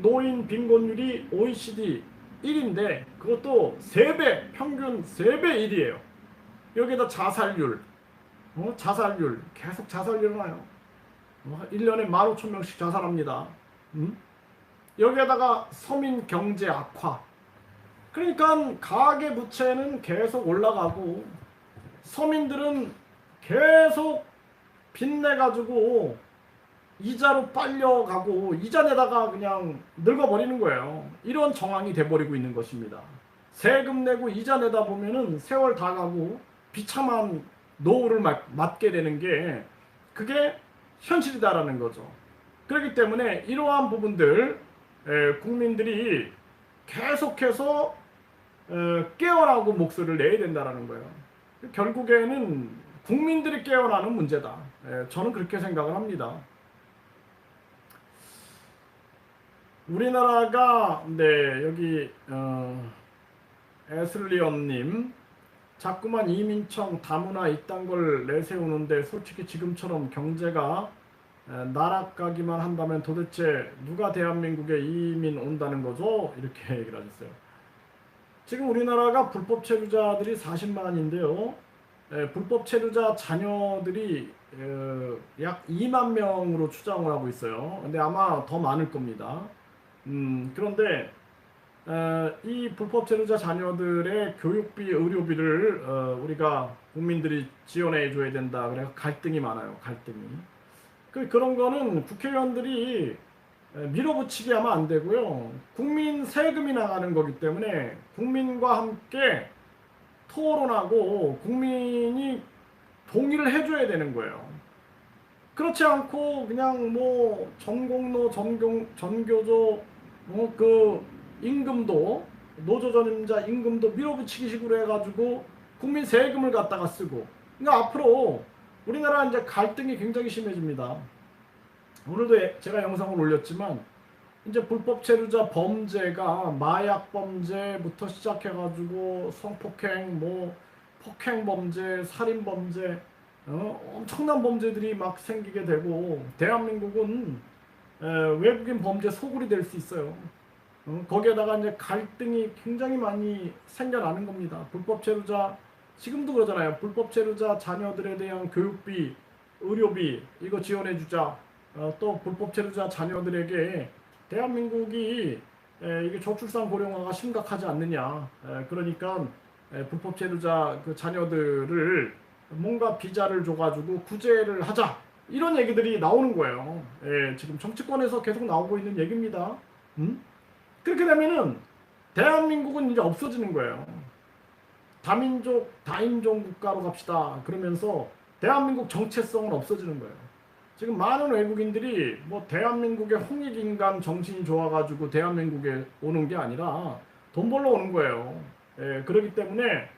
A: 노인 빈곤율이 OECD 1인데 그것도 3배, 평균 3배 1이에요. 여기에다 자살률. 자살률. 계속 자살 일어나요. 1년에 15,000명씩 자살합니다. 여기에다가 서민 경제 악화. 그러니까 가계 부채는 계속 올라가고 서민들은 계속 빚내가지고 이자로 빨려가고 이자 내다가 그냥 늙어버리는 거예요. 이런 정황이 돼버리고 있는 것입니다. 세금 내고 이자 내다 보면은 세월 다 가고 비참한 노후를 맞게 되는 게 그게 현실이다라는 거죠. 그렇기 때문에 이러한 부분들 국민들이 계속해서 깨어나고 목소리를 내야 된다는 거예요. 결국에는 국민들이 깨어나는 문제다. 저는 그렇게 생각을 합니다. 우리나라가 여기 에슬리엄님 자꾸만 이민청 다문화 이딴 걸 내세우는데 솔직히 지금처럼 경제가 나락가기만 한다면 도대체 누가 대한민국에 이민 온다는 거죠? 이렇게 얘기를 하셨어요. 지금 우리나라가 불법 체류자들이 40만인데요. 불법 체류자 자녀들이 약 2만 명으로 추정을 하고 있어요. 근데 아마 더 많을 겁니다. 그런데 이 불법 체류자 자녀들의 교육비, 의료비를 우리가 국민들이 지원해 줘야 된다. 그래서 갈등이 많아요. 갈등이. 그런 거는 국회의원들이 밀어붙이게 하면 안 되고요. 국민 세금이 나가는 거기 때문에 국민과 함께 토론하고 국민이 동의를 해줘야 되는 거예요. 그렇지 않고 그냥 뭐 전공로, 전교조, 그 임금도 노조 전임자 임금도 밀어붙이기 식으로 해가지고 국민 세금을 갖다가 쓰고. 그러니까 앞으로 우리나라 이제 갈등이 굉장히 심해집니다. 오늘도 제가 영상을 올렸지만 이제 불법 체류자 범죄가 마약 범죄부터 시작해가지고 성폭행, 뭐 폭행 범죄, 살인 범죄, 엄청난 범죄들이 막 생기게 되고 대한민국은 외국인 범죄 소굴이 될 수 있어요. 거기에다가 이제 갈등이 굉장히 많이 생겨나는 겁니다. 불법 체류자 지금도 그러잖아요. 불법 체류자 자녀들에 대한 교육비, 의료비 이거 지원해 주자. 또 불법 체류자 자녀들에게 대한민국이 이게 저출산 고령화가 심각하지 않느냐. 그러니까 불법 체류자 그 자녀들을 뭔가 비자를 줘가지고 구제를 하자. 이런 얘기들이 나오는 거예요. 지금 정치권에서 계속 나오고 있는 얘기입니다. 그렇게 되면은 대한민국은 이제 없어지는 거예요. 다민족, 다인종 국가로 갑시다. 그러면서 대한민국 정체성은 없어지는 거예요. 지금 많은 외국인들이 뭐 대한민국의 홍익인간 정신이 좋아가지고 대한민국에 오는 게 아니라 돈 벌러 오는 거예요. 그렇기 때문에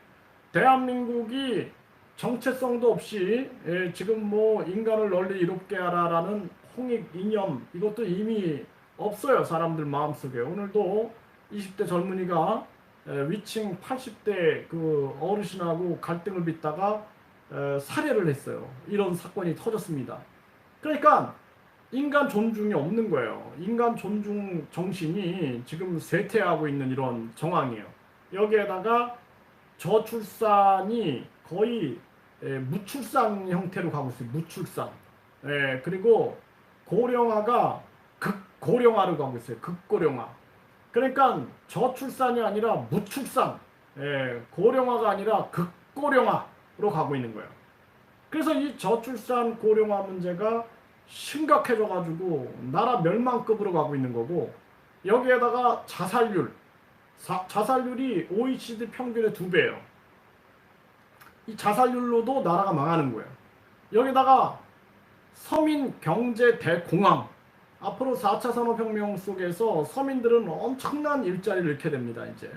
A: 대한민국이 정체성도 없이 지금 뭐 인간을 널리 이롭게 하라라는 홍익 이념 이것도 이미 없어요. 사람들 마음속에. 오늘도 20대 젊은이가 위층 80대 그 어르신하고 갈등을 빚다가 살해를 했어요. 이런 사건이 터졌습니다. 그러니까 인간 존중이 없는 거예요. 인간 존중 정신이 지금 쇠퇴하고 있는 이런 정황이에요. 여기에다가 저출산이 거의 무출산 형태로 가고 있어요. 무출산. 그리고 고령화가 극고령화로 가고 있어요. 극고령화. 그러니까 저출산이 아니라 무출산, 고령화가 아니라 극고령화로 가고 있는 거예요. 그래서 이 저출산 고령화 문제가 심각해져가지고 나라 멸망급으로 가고 있는 거고 여기에다가 자살률이 OECD 평균의 2배예요. 이 자살률로도 나라가 망하는 거예요. 여기다가 서민 경제 대공황. 앞으로 4차 산업혁명 속에서 서민들은 엄청난 일자리를 잃게 됩니다. 이제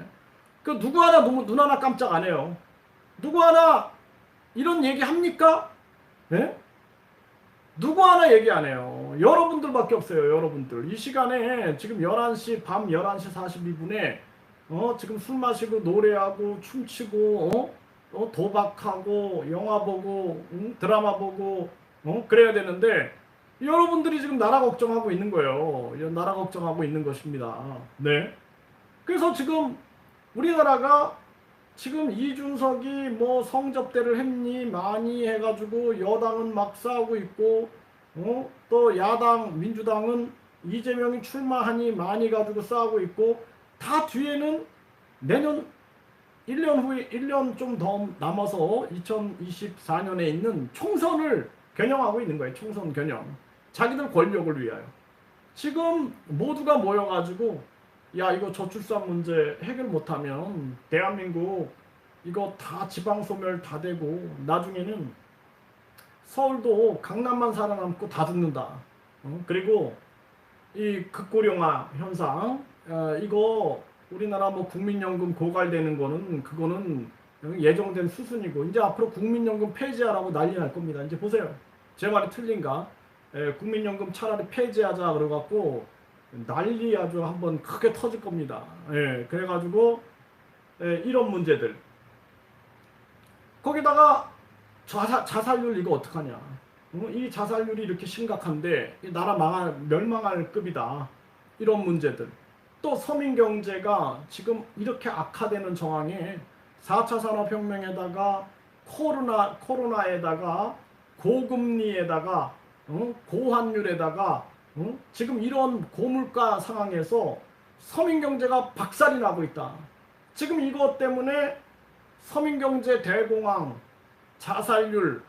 A: 그 누구 하나 눈 하나 깜짝 안 해요. 누구 하나 이런 얘기 합니까? 네? 누구 하나 얘기 안 해요. 여러분들밖에 없어요. 여러분들 이 시간에 지금 11시 밤 11시 42분에 지금 술 마시고 노래하고 춤추고 도박하고 영화 보고 드라마 보고 그래야 되는데 여러분들이 지금 나라 걱정하고 있는 거예요. 나라 걱정하고 있는 것입니다. 네. 그래서 지금 우리나라가 지금 이준석이 뭐 성접대를 했니 많이 해가지고 여당은 막 싸우고 있고 또 야당 민주당은 이재명이 출마하니 많이 가지고 싸우고 있고 다 뒤에는 내년 1년 후에 1년 좀 더 남아서 2024년에 있는 총선을 겨냥하고 있는 거예요. 총선 겨냥. 자기들 권력을 위하여. 지금 모두가 모여가지고 야 이거 저출산 문제 해결 못하면 대한민국 이거 다 지방소멸 다 되고 나중에는 서울도 강남만 살아남고 다 죽는다. 그리고 이 극고령화 현상 이거 우리나라 뭐 국민연금 고갈되는 거는 그거는 예정된 수순이고 이제 앞으로 국민연금 폐지하라고 난리 날 겁니다. 이제 보세요. 제 말이 틀린가? 국민연금 차라리 폐지하자 그래갖고 난리 아주 한번 크게 터질 겁니다. 그래가지고 이런 문제들 거기다가 자살률 이거 어떡하냐. 이 자살률이 이렇게 심각한데 이 나라 멸망할 급이다. 이런 문제들 또 서민경제가 지금 이렇게 악화되는 정황에 4차 산업혁명에다가 코로나에다가 고금리에다가 고환율에다가 지금 이런 고물가 상황에서 서민경제가 박살이 나고 있다. 지금 이것 때문에 서민경제 대공황, 자살률,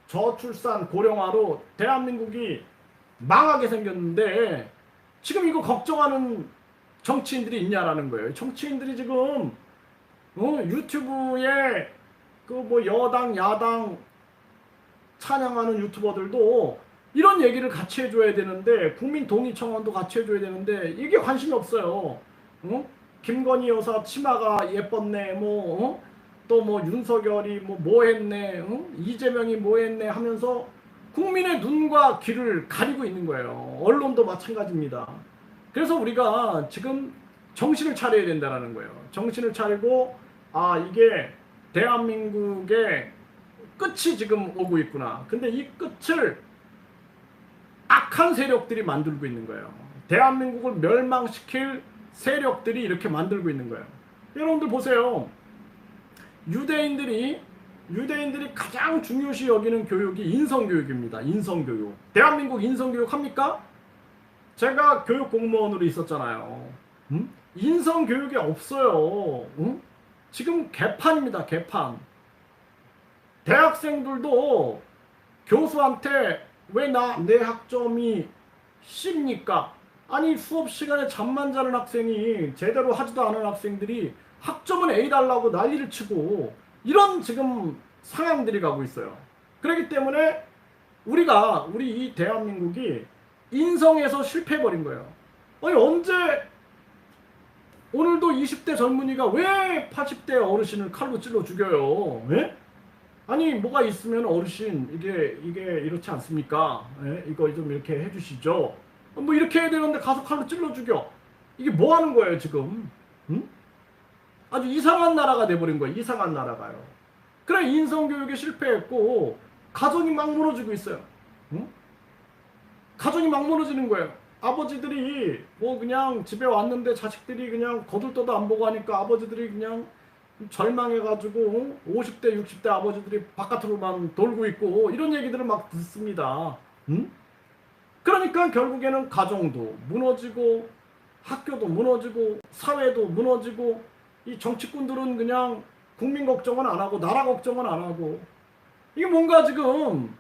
A: 저출산, 고령화로 대한민국이 망하게 생겼는데 지금 이거 걱정하는 정치인들이 있냐라는 거예요. 정치인들이 지금 유튜브에 그 뭐 여당, 야당 찬양하는 유튜버들도 이런 얘기를 같이 해줘야 되는데 국민동의청원도 같이 해줘야 되는데 이게 관심이 없어요. 김건희 여사 치마가 예뻤네 또 뭐 윤석열이 뭐 했네 이재명이 뭐 했네 하면서 국민의 눈과 귀를 가리고 있는 거예요. 언론도 마찬가지입니다. 그래서 우리가 지금 정신을 차려야 된다는 거예요. 정신을 차리고 이게 대한민국의 끝이 지금 오고 있구나. 근데 이 끝을 악한 세력들이 만들고 있는 거예요. 대한민국을 멸망시킬 세력들이 이렇게 만들고 있는 거예요. 여러분들 보세요. 유대인들이 가장 중요시 여기는 교육이 인성교육입니다. 인성교육. 대한민국 인성교육 합니까? 제가 교육 공무원으로 있었잖아요. 인성교육이 없어요. 지금 개판입니다. 개판. 대학생들도 교수한테 왜 내 학점이 C입니까? 아니 수업 시간에 잠만 자는 학생이 제대로 하지도 않은 학생들이 학점은 A 달라고 난리를 치고 이런 지금 상황들이 가고 있어요. 그렇기 때문에 우리 이 대한민국이 인성에서 실패해버린 거예요. 아니 언제 오늘도 20대 젊은이가 왜 80대 어르신을 칼로 찔러 죽여요? 예? 아니 뭐가 있으면 어르신 이게 이렇지 않습니까? 예? 이거 좀 이렇게 해주시죠. 뭐 이렇게 해야 되는데 가서 칼로 찔러 죽여. 이게 뭐 하는 거예요 지금? 응? 아주 이상한 나라가 돼버린 거예요. 이상한 나라가요. 그래 인성교육에 실패했고 가정이 막 무너지고 있어요. 응? 가정이 막 무너지는 거예요. 아버지들이 뭐 그냥 집에 왔는데 자식들이 그냥 거들떠도 안 보고 하니까 아버지들이 그냥 절망해가지고 50대 60대 아버지들이 바깥으로만 돌고 있고 이런 얘기들을 막 듣습니다. 응? 그러니까 결국에는 가정도 무너지고 학교도 무너지고 사회도 무너지고 이 정치꾼들은 그냥 국민 걱정은 안 하고 나라 걱정은 안 하고 이게 뭔가 지금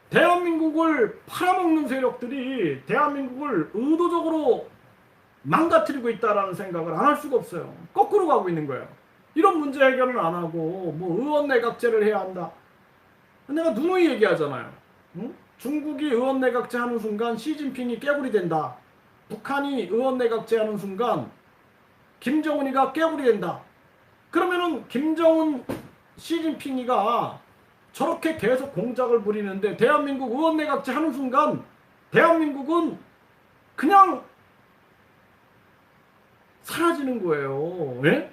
A: 대한민국을 팔아먹는 세력들이 대한민국을 의도적으로 망가뜨리고 있다라는 생각을 안 할 수가 없어요. 거꾸로 가고 있는 거예요. 이런 문제 해결은 안 하고 뭐 의원내각제를 해야 한다. 내가 누누이 얘기하잖아요. 응? 중국이 의원내각제 하는 순간 시진핑이 깨구리 된다. 북한이 의원내각제 하는 순간 김정은이가 깨구리 된다. 그러면은 김정은 시진핑이가 저렇게 계속 공작을 부리는데 대한민국 의원내각제 하는 순간 대한민국은 그냥 사라지는 거예요. 예?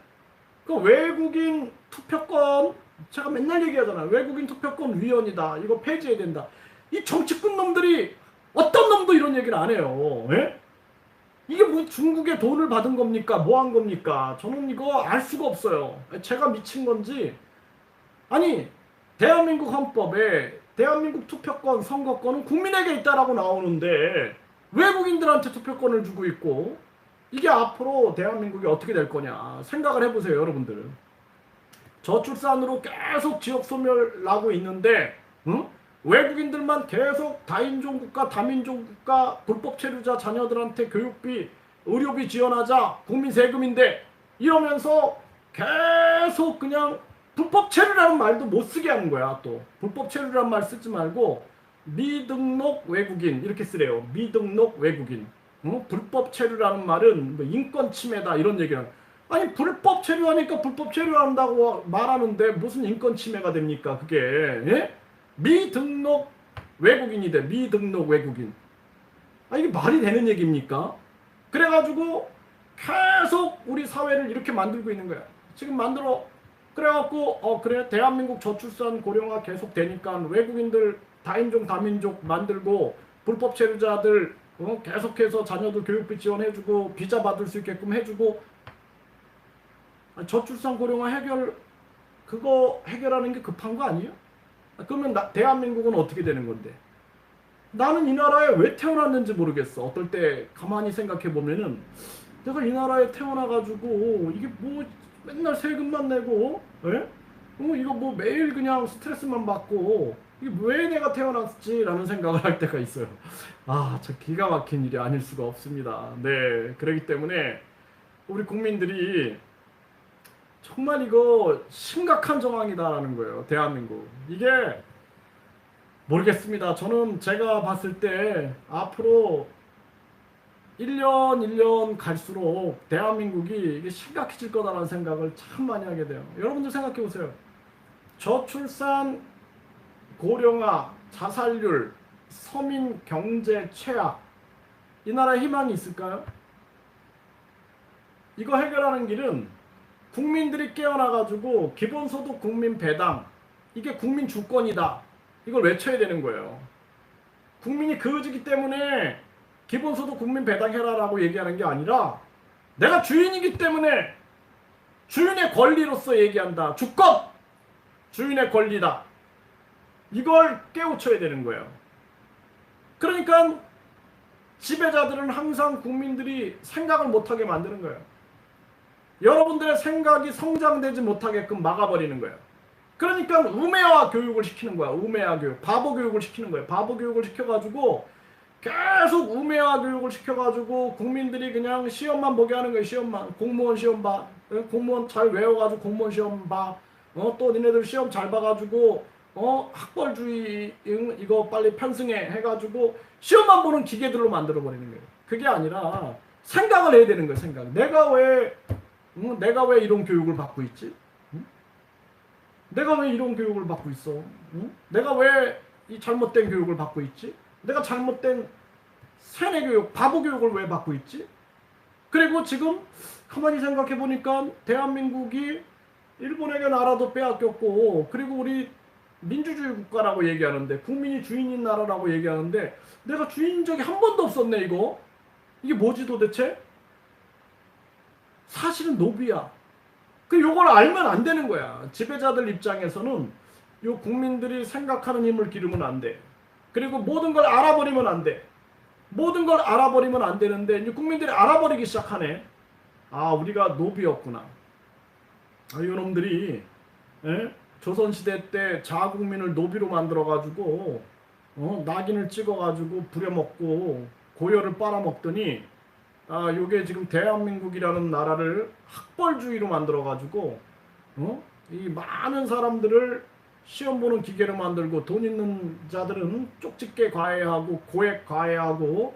A: 그 외국인 투표권 제가 맨날 얘기하잖아요. 외국인 투표권 위헌이다. 이거 폐지해야 된다. 이 정치꾼 놈들이 어떤 놈도 이런 얘기를 안 해요. 예? 이게 뭐 중국의 돈을 받은 겁니까? 뭐 한 겁니까? 저는 이거 알 수가 없어요. 제가 미친 건지 아니 대한민국 헌법에 대한민국 투표권, 선거권은 국민에게 있다라고 나오는데 외국인들한테 투표권을 주고 있고 이게 앞으로 대한민국이 어떻게 될 거냐 생각을 해보세요. 여러분들. 저출산으로 계속 지역 소멸 나고 있는데 응? 외국인들만 계속 다인종 국가, 다민족 국가, 불법 체류자 자녀들한테 교육비, 의료비 지원하자, 국민 세금인데 이러면서 계속 그냥 불법 체류라는 말도 못 쓰게 하는 거야. 또 불법 체류라는 말 쓰지 말고 미등록 외국인 이렇게 쓰래요. 미등록 외국인. 불법 체류라는 말은 뭐 인권 침해다 이런 얘기를. 아니 불법 체류하니까 불법 체류한다고 말하는데 무슨 인권 침해가 됩니까? 그게 예? 미등록 외국인이 돼. 미등록 외국인. 아 이게 말이 되는 얘기입니까? 그래가지고 계속 우리 사회를 이렇게 만들고 있는 거야. 지금 만들어 그래갖고 그래 대한민국 저출산 고령화 계속 되니까 외국인들 다인종 다민족 만들고 불법 체류자들 계속해서 자녀들 교육비 지원해주고 비자 받을 수 있게끔 해주고 저출산 고령화 그거 해결하는 게 급한 거 아니에요? 그러면 대한민국은 어떻게 되는 건데? 나는 이 나라에 왜 태어났는지 모르겠어. 어떨 때 가만히 생각해 보면은 내가 이 나라에 태어나가지고 이게 뭐 맨날 세금만 내고, 예? 이거 뭐 매일 그냥 스트레스만 받고 이게 왜 내가 태어났지라는 생각을 할 때가 있어요. 아, 저 기가 막힌 일이 아닐 수가 없습니다. 네, 그렇기 때문에 우리 국민들이 정말 이거 심각한 정황이다라는 거예요. 대한민국. 이게 모르겠습니다. 저는 제가 봤을 때 앞으로 1년 갈수록 대한민국이 이게 심각해질 거다라는 생각을 참 많이 하게 돼요. 여러분들 생각해 보세요. 저출산, 고령화, 자살률, 서민 경제 최악. 이 나라에 희망이 있을까요? 이거 해결하는 길은 국민들이 깨어나가지고 기본소득 국민 배당. 이게 국민 주권이다. 이걸 외쳐야 되는 거예요. 국민이 그어지기 때문에 기본소득 국민 배당해라라고 얘기하는 게 아니라 내가 주인이기 때문에 주인의 권리로서 얘기한다. 주권! 주인의 권리다. 이걸 깨우쳐야 되는 거예요. 그러니까 지배자들은 항상 국민들이 생각을 못하게 만드는 거예요. 여러분들의 생각이 성장되지 못하게끔 막아버리는 거예요. 그러니까 우매화 교육을 시키는 거야. 우매화 교육. 바보 교육을 시키는 거예요. 바보 교육을 시켜가지고 계속 우매화 교육을 시켜가지고 국민들이 그냥 시험만 보게 하는 거예요. 시험만. 공무원 시험 봐. 공무원 잘 외워가지고 공무원 시험 봐. 또 니네들 시험 잘 봐가지고 학벌주의 이거 빨리 편승해 해가지고 시험만 보는 기계들로 만들어버리는 거예요. 그게 아니라 생각을 해야 되는 거예요. 생각. 내가 왜 이런 교육을 받고 있지? 내가 왜 이런 교육을 받고 있어? 내가 왜 이 잘못된 교육을 받고 있지? 내가 잘못된 세뇌 교육, 바보 교육을 왜 받고 있지? 그리고 지금 가만히 생각해 보니까 대한민국이 일본에게 나라도 빼앗겼고, 그리고 우리 민주주의 국가라고 얘기하는데, 국민이 주인인 나라라고 얘기하는데, 내가 주인인 적이 한 번도 없었네. 이게 뭐지 도대체? 사실은 노비야. 요걸 알면 안 되는 거야. 지배자들 입장에서는 요 국민들이 생각하는 힘을 기르면 안 돼. 그리고 모든 걸 알아버리면 안 돼. 모든 걸 알아버리면 안 되는데 이제 국민들이 알아버리기 시작하네. 아, 우리가 노비였구나. 이놈들이 조선시대 때 자국민을 노비로 만들어가지고 낙인을 찍어가지고 부려먹고 고열을 빨아먹더니 요게 지금 대한민국이라는 나라를 학벌주의로 만들어가지고 이 많은 사람들을 시험 보는 기계로 만들고 돈 있는 자들은 쪽집게 과외하고 고액 과외하고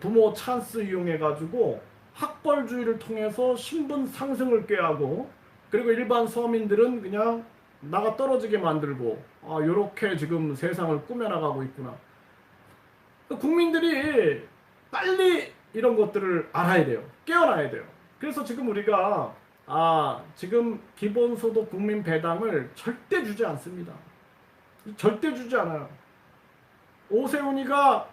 A: 부모 찬스 이용해가지고 학벌주의를 통해서 신분 상승을 꾀하고 그리고 일반 서민들은 그냥 나가 떨어지게 만들고 요렇게 지금 세상을 꾸며나가고 있구나. 국민들이 빨리 이런 것들을 알아야 돼요. 깨어나야 돼요. 그래서 지금 우리가 지금 기본소득 국민 배당을 절대 주지 않습니다. 절대 주지 않아요. 오세훈이가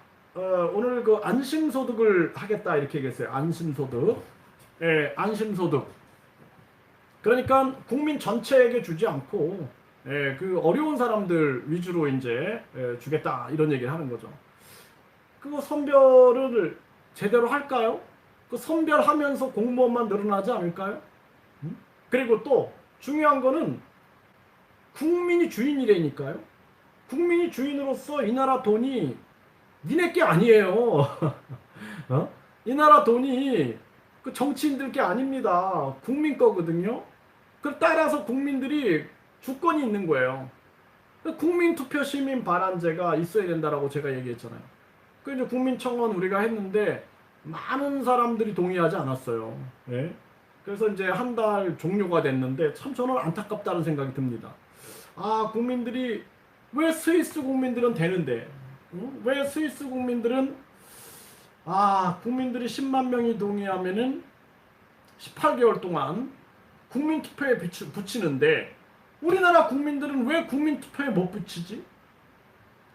A: 오늘 그 안심소득을 하겠다 이렇게 얘기했어요. 안심소득. 예, 안심소득. 그러니까 국민 전체에게 주지 않고 그 어려운 사람들 위주로 이제 주겠다 이런 얘기를 하는 거죠. 그거 선별을 제대로 할까요? 그 선별하면서 공무원만 늘어나지 않을까요? 그리고 또 중요한 거는 국민이 주인이라니까요. 국민이 주인으로서 이 나라 돈이 니네 게 아니에요. 이 나라 돈이 그 정치인들 게 아닙니다. 국민 거거든요. 따라서 국민들이 주권이 있는 거예요. 국민투표 시민 반환제가 있어야 된다라고 제가 얘기했잖아요. 이제 국민청원 우리가 했는데 많은 사람들이 동의하지 않았어요. 예? 그래서 이제 한 달 종료가 됐는데 참 저는 안타깝다는 생각이 듭니다. 국민들이 왜 스위스 국민들은 되는데 왜 스위스 국민들은 국민들이 10만 명이 동의하면은 18개월 동안 국민투표에 붙이는데 우리나라 국민들은 왜 국민투표에 못 붙이지?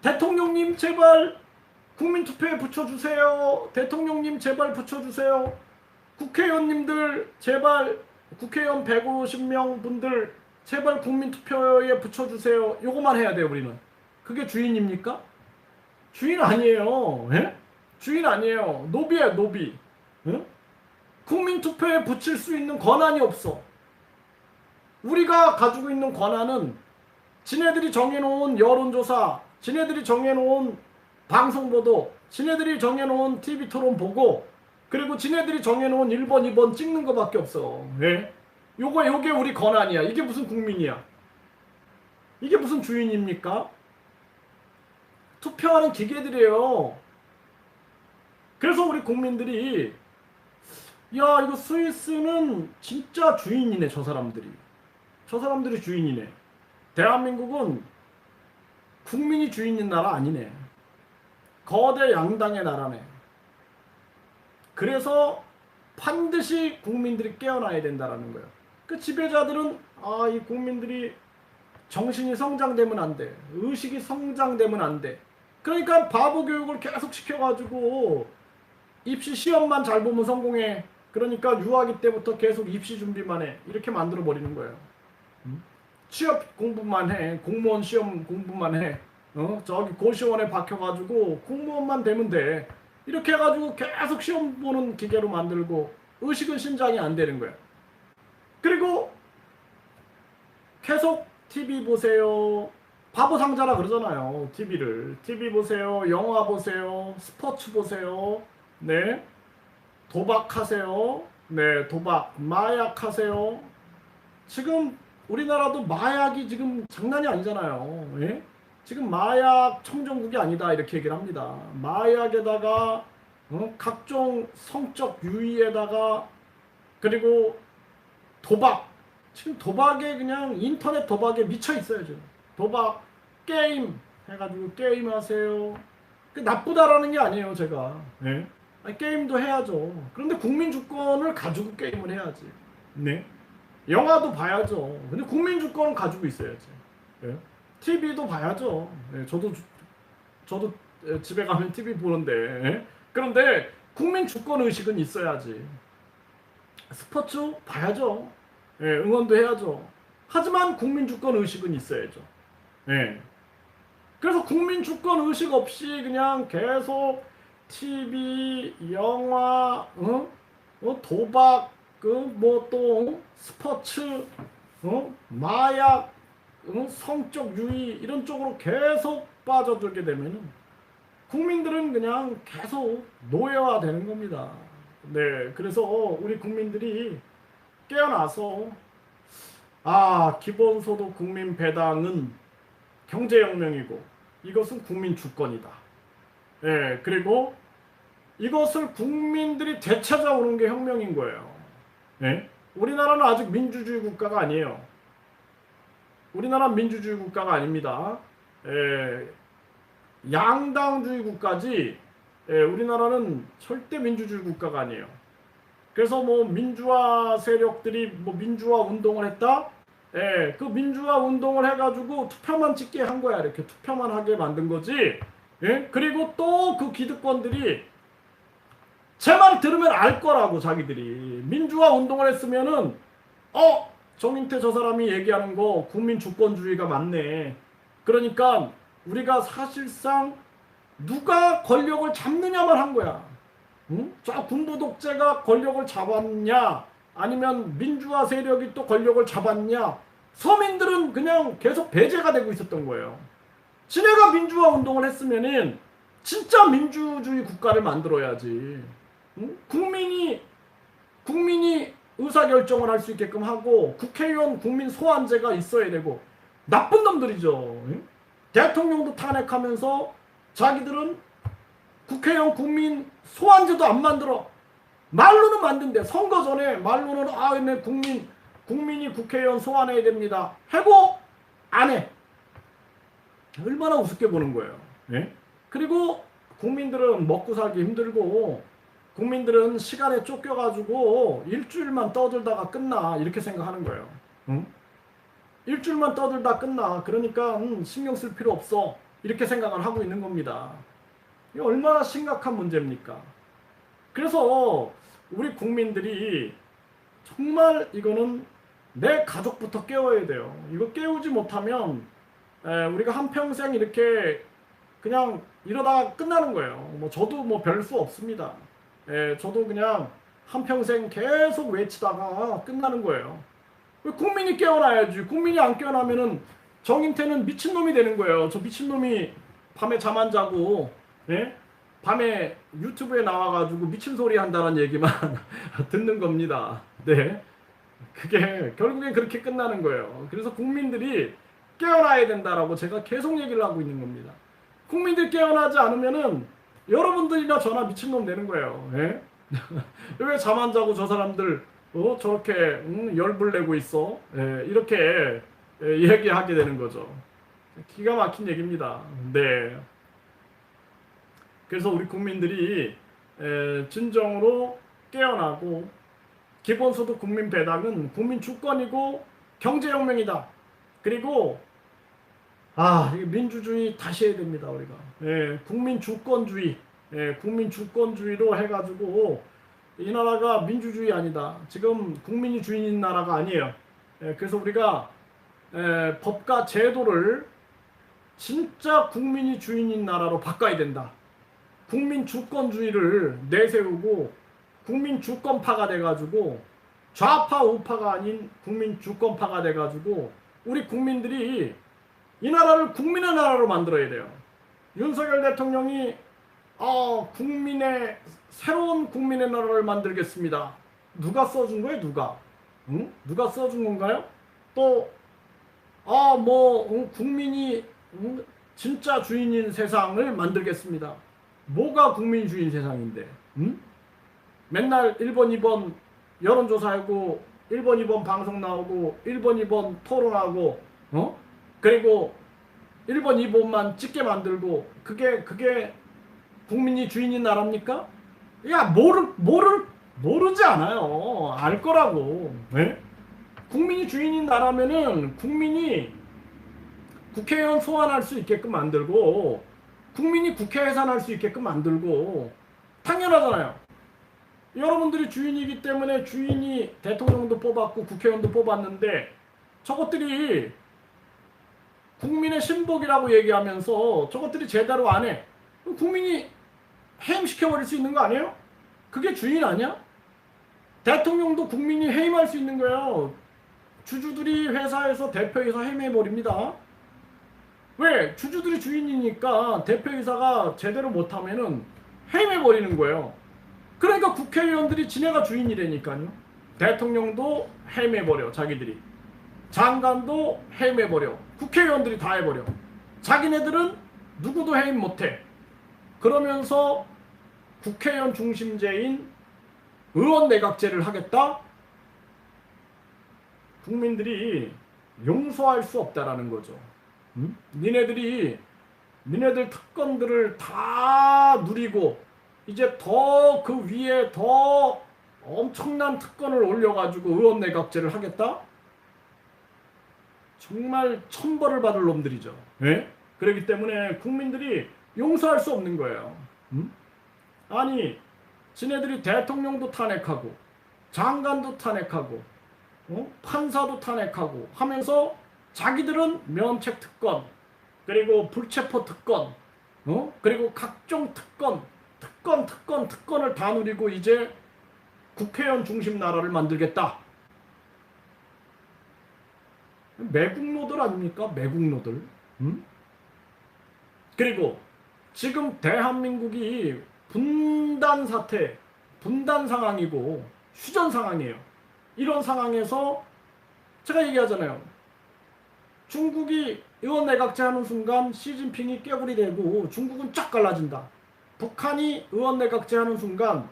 A: 대통령님 제발 국민투표에 붙여주세요. 대통령님 제발 붙여주세요. 국회의원님들 제발 국회의원 150명 분들 제발 국민투표에 붙여주세요. 요거만 해야 돼요. 우리는. 그게 주인입니까? 주인 아니에요. 예? 주인 아니에요. 노비예요. 노비. 예? 국민투표에 붙일 수 있는 권한이 없어. 우리가 가지고 있는 권한은 지네들이 정해놓은 여론조사, 지네들이 정해놓은 방송보도, 지네들이 정해놓은 TV토론 보고 그리고 지네들이 정해놓은 1번, 2번 찍는 거밖에 없어. 예? 요게 우리 권한이야. 이게 무슨 국민이야? 이게 무슨 주인입니까? 투표하는 기계들이에요. 그래서 우리 국민들이 이거 스위스는 진짜 주인이네. 저 사람들이 주인이네. 대한민국은 국민이 주인인 나라 아니네. 거대 양당의 나라네. 그래서 반드시 국민들이 깨어나야 된다라는 거예요. 그 지배자들은 이 국민들이 정신이 성장되면 안 돼. 의식이 성장되면 안 돼. 그러니까 바보 교육을 계속 시켜가지고 입시 시험만 잘 보면 성공해. 그러니까 유아기 때부터 계속 입시 준비만 해. 이렇게 만들어 버리는 거예요. 취업 공부만 해. 공무원 시험 공부만 해. 저기 고시원에 박혀가지고 공무원만 되면 돼. 이렇게 해가지고 계속 시험 보는 기계로 만들고 의식은 신장이 안 되는 거야. 그리고 계속 TV 보세요. 바보 상자라 그러잖아요. TV 보세요. 영화 보세요. 스포츠 보세요. 네. 도박하세요. 네. 도박. 마약하세요. 지금 우리나라도 마약이 지금 장난이 아니잖아요. 예? 지금 마약 청정국이 아니다 이렇게 얘기를 합니다. 마약에다가 각종 성적 유희에다가 그리고 도박. 지금 도박에 그냥 인터넷 도박에 미쳐 있어요. 지금. 도박, 게임 해가지고 게임 하세요. 그 나쁘다라는 게 아니에요. 제가. 네? 아니, 게임도 해야죠. 그런데 국민 주권을 가지고 게임을 해야지. 네? 영화도 봐야죠. 근데 국민 주권은 가지고 있어야지. 네? TV도 봐야죠. 네, 저도 집에 가면 TV 보는데. 네? 그런데 국민 주권 의식은 있어야지. 스포츠 봐야죠. 예, 응원도 해야죠. 하지만 국민 주권 의식은 있어야죠. 예. 그래서 국민 주권 의식 없이 그냥 계속 TV, 영화, 도박, 뭐 또 스포츠, 마약, 성적 유희 이런 쪽으로 계속 빠져들게 되면은 국민들은 그냥 계속 노예화 되는 겁니다. 네, 그래서 우리 국민들이 깨어나서 기본소득 국민 배당은 경제혁명이고 이것은 국민 주권이다. 예, 그리고 이것을 국민들이 되찾아오는 게 혁명인 거예요. 예? 우리나라는 아직 민주주의 국가가 아니에요. 우리나라는 민주주의 국가가 아닙니다. 예, 양당주의 국가지. 예, 우리나라는 절대 민주주의 국가가 아니에요. 그래서 뭐 민주화 세력들이 뭐 민주화 운동을 했다? 예, 그 민주화 운동을 해가지고 투표만 찍게 한 거야. 이렇게 투표만 하게 만든 거지. 예? 그리고 또 그 기득권들이 제 말 들으면 알 거라고 자기들이. 민주화 운동을 했으면은 정인태 저 사람이 얘기하는 거 국민 주권주의가 맞네. 그러니까 우리가 사실상 누가 권력을 잡느냐만 한 거야. 응? 저 군부 독재가 권력을 잡았냐 아니면 민주화 세력이 또 권력을 잡았냐. 서민들은 그냥 계속 배제가 되고 있었던 거예요. 지네가 민주화 운동을 했으면은 진짜 민주주의 국가를 만들어야지. 응? 국민이 의사결정을 할 수 있게끔 하고 국회의원 국민 소환제가 있어야 되고. 나쁜 놈들이죠. 응? 대통령도 탄핵하면서 자기들은 국회의원 국민 소환제도 안 만들어. 말로는 만든대. 선거 전에 말로는 네, 국민이 국회의원 소환해야 됩니다. 해고 안 해. 얼마나 우습게 보는 거예요. 예? 그리고 국민들은 먹고 살기 힘들고 국민들은 시간에 쫓겨가지고 일주일만 떠들다가 끝나 이렇게 생각하는 거예요. 응? 일주일만 떠들다 끝나. 그러니까 신경 쓸 필요 없어. 이렇게 생각을 하고 있는 겁니다. 이게 얼마나 심각한 문제입니까? 그래서 우리 국민들이 정말 이거는 내 가족부터 깨워야 돼요. 이거 깨우지 못하면 우리가 한평생 이렇게 그냥 이러다가 끝나는 거예요. 뭐 저도 뭐 별 수 없습니다. 저도 그냥 한평생 계속 외치다가 끝나는 거예요. 국민이 깨어나야지. 국민이 안 깨어나면은 정인태는 미친놈이 되는 거예요. 저 미친놈이 밤에 잠 안 자고 밤에 유튜브에 나와가지고 미친 소리 한다는 얘기만 듣는 겁니다. 네, 그게 결국엔 그렇게 끝나는 거예요. 그래서 국민들이 깨어나야 된다라고 제가 계속 얘기를 하고 있는 겁니다. 국민들 깨어나지 않으면은 여러분들이나 저나 미친놈 되는 거예요. 예? 왜 잠 안 자고 저 사람들 저렇게 열불 내고 있어? 이렇게 얘기하게 되는 거죠. 기가 막힌 얘기입니다. 네. 그래서 우리 국민들이 진정으로 깨어나고 기본소득 국민 배당은 국민 주권이고 경제혁명이다. 그리고 민주주의 다시 해야 됩니다. 우리가 국민 주권주의, 국민 주권주의로 해가지고 이 나라가 민주주의 아니다. 지금 국민이 주인인 나라가 아니에요. 그래서 우리가 법과 제도를 진짜 국민이 주인인 나라로 바꿔야 된다. 국민 주권주의를 내세우고 국민 주권파가 돼가지고 좌파 우파가 아닌 국민 주권파가 돼가지고 우리 국민들이 이 나라를 국민의 나라로 만들어야 돼요. 윤석열 대통령이 새로운 국민의 나라를 만들겠습니다. 누가 써준 거예요? 누가? 응? 누가 써준 건가요? 또 국민이 진짜 주인인 세상을 만들겠습니다. 뭐가 국민 주인 세상인데? 응? 맨날 1번, 2번 여론조사하고 1번, 2번 방송 나오고 1번, 2번 토론하고 그리고 1번, 2번만 찍게 만들고 그게 국민이 주인인 나라입니까? 야, 모르지 않아요. 알 거라고. 네? 국민이 주인인 나라면은 국민이 국회의원 소환할 수 있게끔 만들고 국민이 국회 해산할 수 있게끔 만들고 당연하잖아요. 여러분들이 주인이기 때문에 주인이 대통령도 뽑았고 국회의원도 뽑았는데 저것들이 국민의 신복이라고 얘기하면서 저것들이 제대로 안 해. 국민이 해임시켜버릴 수 있는 거 아니에요? 그게 주인 아니야? 대통령도 국민이 해임할 수 있는 거예요. 주주들이 회사에서 대표이사 해임해버립니다. 왜? 주주들이 주인이니까 대표이사가 제대로 못하면은 해임해버리는 거예요. 그러니까 국회의원들이 지네가 주인이라니까요. 대통령도 해임해버려, 자기들이. 장관도 해임해버려. 국회의원들이 다 해버려. 자기네들은 누구도 해임 못해. 그러면서 국회의원 중심제인 의원 내각제를 하겠다? 국민들이 용서할 수 없다라는 거죠. 니네들 특권들을 다 누리고 이제 더 그 위에 더 엄청난 특권을 올려가지고 의원 내각제를 하겠다? 정말 천벌을 받을 놈들이죠. 네? 그렇기 때문에 국민들이 용서할 수 없는 거예요. 아니, 지네들이 대통령도 탄핵하고 장관도 탄핵하고 판사도 탄핵하고 하면서 자기들은 면책 특권 그리고 불체포 특권 그리고 각종 특권을 다 누리고 이제 국회의원 중심 나라를 만들겠다. 매국노들 아닙니까? 매국노들. 그리고 지금 대한민국이 분단 상황이고 휴전 상황이에요. 이런 상황에서 제가 얘기하잖아요. 중국이 의원 내각제 하는 순간 시진핑이 깨구리 되고 중국은 쫙 갈라진다. 북한이 의원 내각제 하는 순간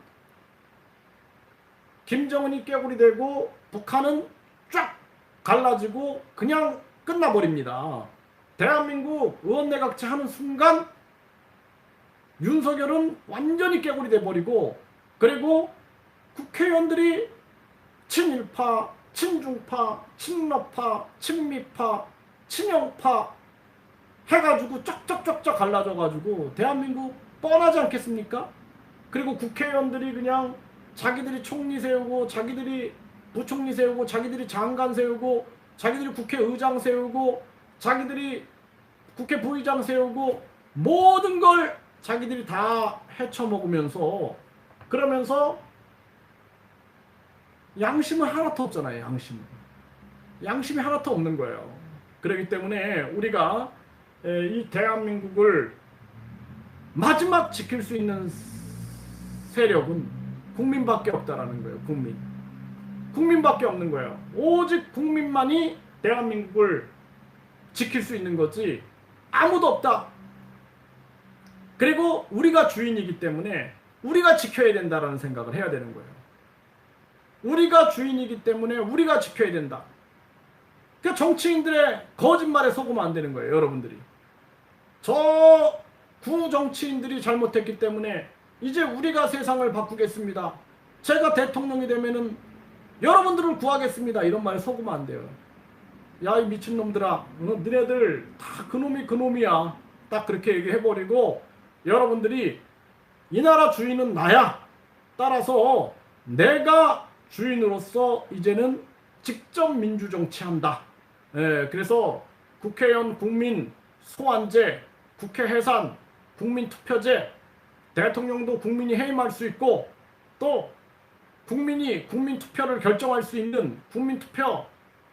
A: 김정은이 깨구리 되고 북한은 쫙 갈라지고 그냥 끝나버립니다. 대한민국 의원 내각제 하는 순간 윤석열은 완전히 깨구리 돼버리고 그리고 국회의원들이 친일파, 친중파, 친러파, 친미파, 친영파 해가지고 쫙쫙쫙쫙 갈라져가지고 대한민국 뻔하지 않겠습니까? 그리고 국회의원들이 그냥 자기들이 총리 세우고 자기들이 부총리 세우고 자기들이 장관 세우고 자기들이 국회의장 세우고 자기들이 국회 부의장 세우고 모든 걸 자기들이 다 헤쳐먹으면서 그러면서 양심은 하나도 없잖아요. 양심이 하나도 없는 거예요. 그렇기 때문에 우리가 이 대한민국을 마지막 지킬 수 있는 세력은 국민밖에 없다라는 거예요. 국민밖에 없는 거예요. 오직 국민만이 대한민국을 지킬 수 있는 거지 아무도 없다. 그리고 우리가 주인이기 때문에 우리가 지켜야 된다라는 생각을 해야 되는 거예요. 우리가 주인이기 때문에 우리가 지켜야 된다. 그 정치인들의 거짓말에 속으면 안 되는 거예요. 여러분들이. 저 구정치인들이 잘못했기 때문에 이제 우리가 세상을 바꾸겠습니다. 제가 대통령이 되면은 여러분들을 구하겠습니다. 이런 말에 속으면 안 돼요. 야, 이 미친놈들아. 너네들 다 그놈이야. 딱 그렇게 얘기해버리고 여러분들이 이 나라 주인은 나야. 따라서 내가 주인으로서 이제는 직접 민주정치한다. 그래서 국회의원 국민 소환제, 국회 해산, 국민투표제, 대통령도 국민이 해임할 수 있고 또 국민이 국민투표를 결정할 수 있는 국민투표,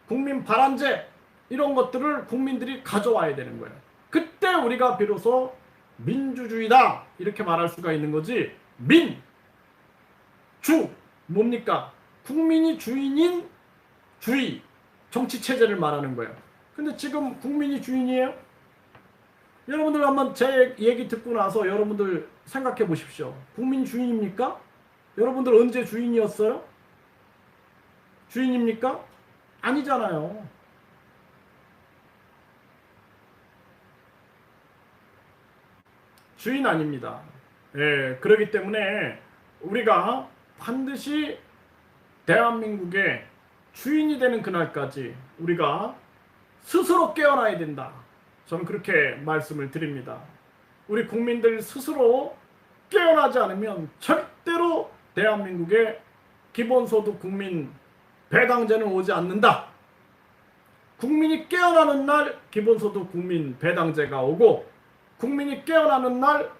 A: 국민발안제 이런 것들을 국민들이 가져와야 되는 거예요. 그때 우리가 비로소 민주주의다 이렇게 말할 수가 있는 거지. 민, 주 뭡니까? 국민이 주인인 주의, 정치체제를 말하는 거예요. 근데 지금 국민이 주인이에요? 여러분들 한번 제 얘기 듣고 나서 여러분들 생각해 보십시오. 국민 주인입니까? 여러분들 언제 주인이었어요? 주인입니까? 아니잖아요. 주인 아닙니다. 그렇기 때문에 우리가 반드시 대한민국의 주인이 되는 그날까지 우리가 스스로 깨어나야 된다. 저는 그렇게 말씀을 드립니다. 우리 국민들 스스로 깨어나지 않으면 절대로 대한민국의 기본소득 국민 배당제는 오지 않는다. 국민이 깨어나는 날 기본소득 국민 배당제가 오고 국민이 깨어나는 날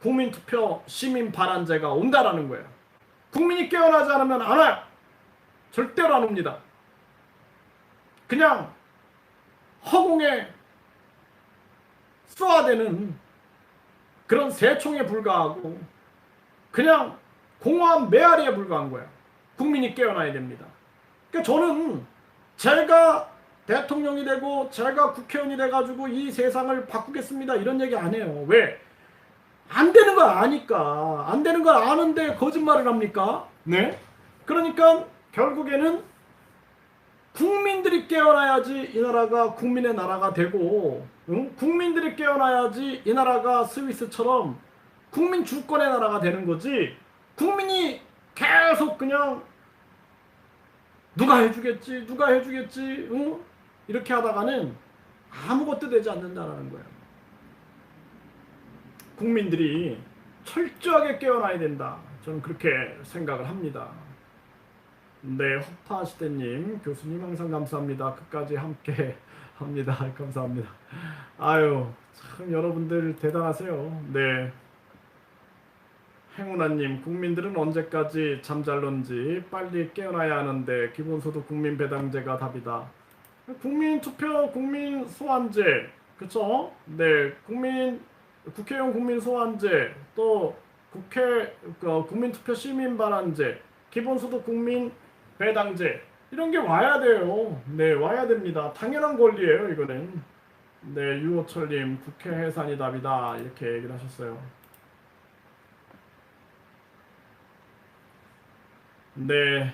A: 국민투표 시민발안제가 온다라는 거예요. 국민이 깨어나지 않으면 안 와요. 절대로 안 옵니다. 그냥 허공에 쏘아대는 그런 새총에 불과하고 그냥 공허한 메아리에 불과한 거예요. 국민이 깨어나야 됩니다. 그러니까 저는 제가 대통령이 되고 제가 국회의원이 돼가지고 이 세상을 바꾸겠습니다 이런 얘기 안 해요. 왜? 안 되는 걸 아니까. 안 되는 걸 아는데 거짓말을 합니까? 네? 그러니까 결국에는 국민들이 깨어나야지 이 나라가 국민의 나라가 되고, 국민들이 깨어나야지 이 나라가 스위스처럼 국민 주권의 나라가 되는 거지. 국민이 계속 그냥 누가 해주겠지 누가 해주겠지 이렇게 하다가는 아무것도 되지 않는다는 거예요. 국민들이 철저하게 깨어나야 된다. 저는 그렇게 생각을 합니다. 네, 허파시대님, 교수님 항상 감사합니다. 끝까지 함께 합니다. 감사합니다. 아유, 참 여러분들 대단하세요. 네. 행운아님, 국민들은 언제까지 잠잘런지 빨리 깨어나야 하는데 기본소득 국민배당제가 답이다. 국민투표, 국민소환제, 그쵸? 네, 국회의원 국민소환제, 또 국민투표 시민발안제, 기본소득 국민배당제 이런 게 와야 돼요. 네, 와야 됩니다. 당연한 권리예요, 이거는. 네, 유호철님, 국회 해산이 답이다 이렇게 얘기를 하셨어요. 네,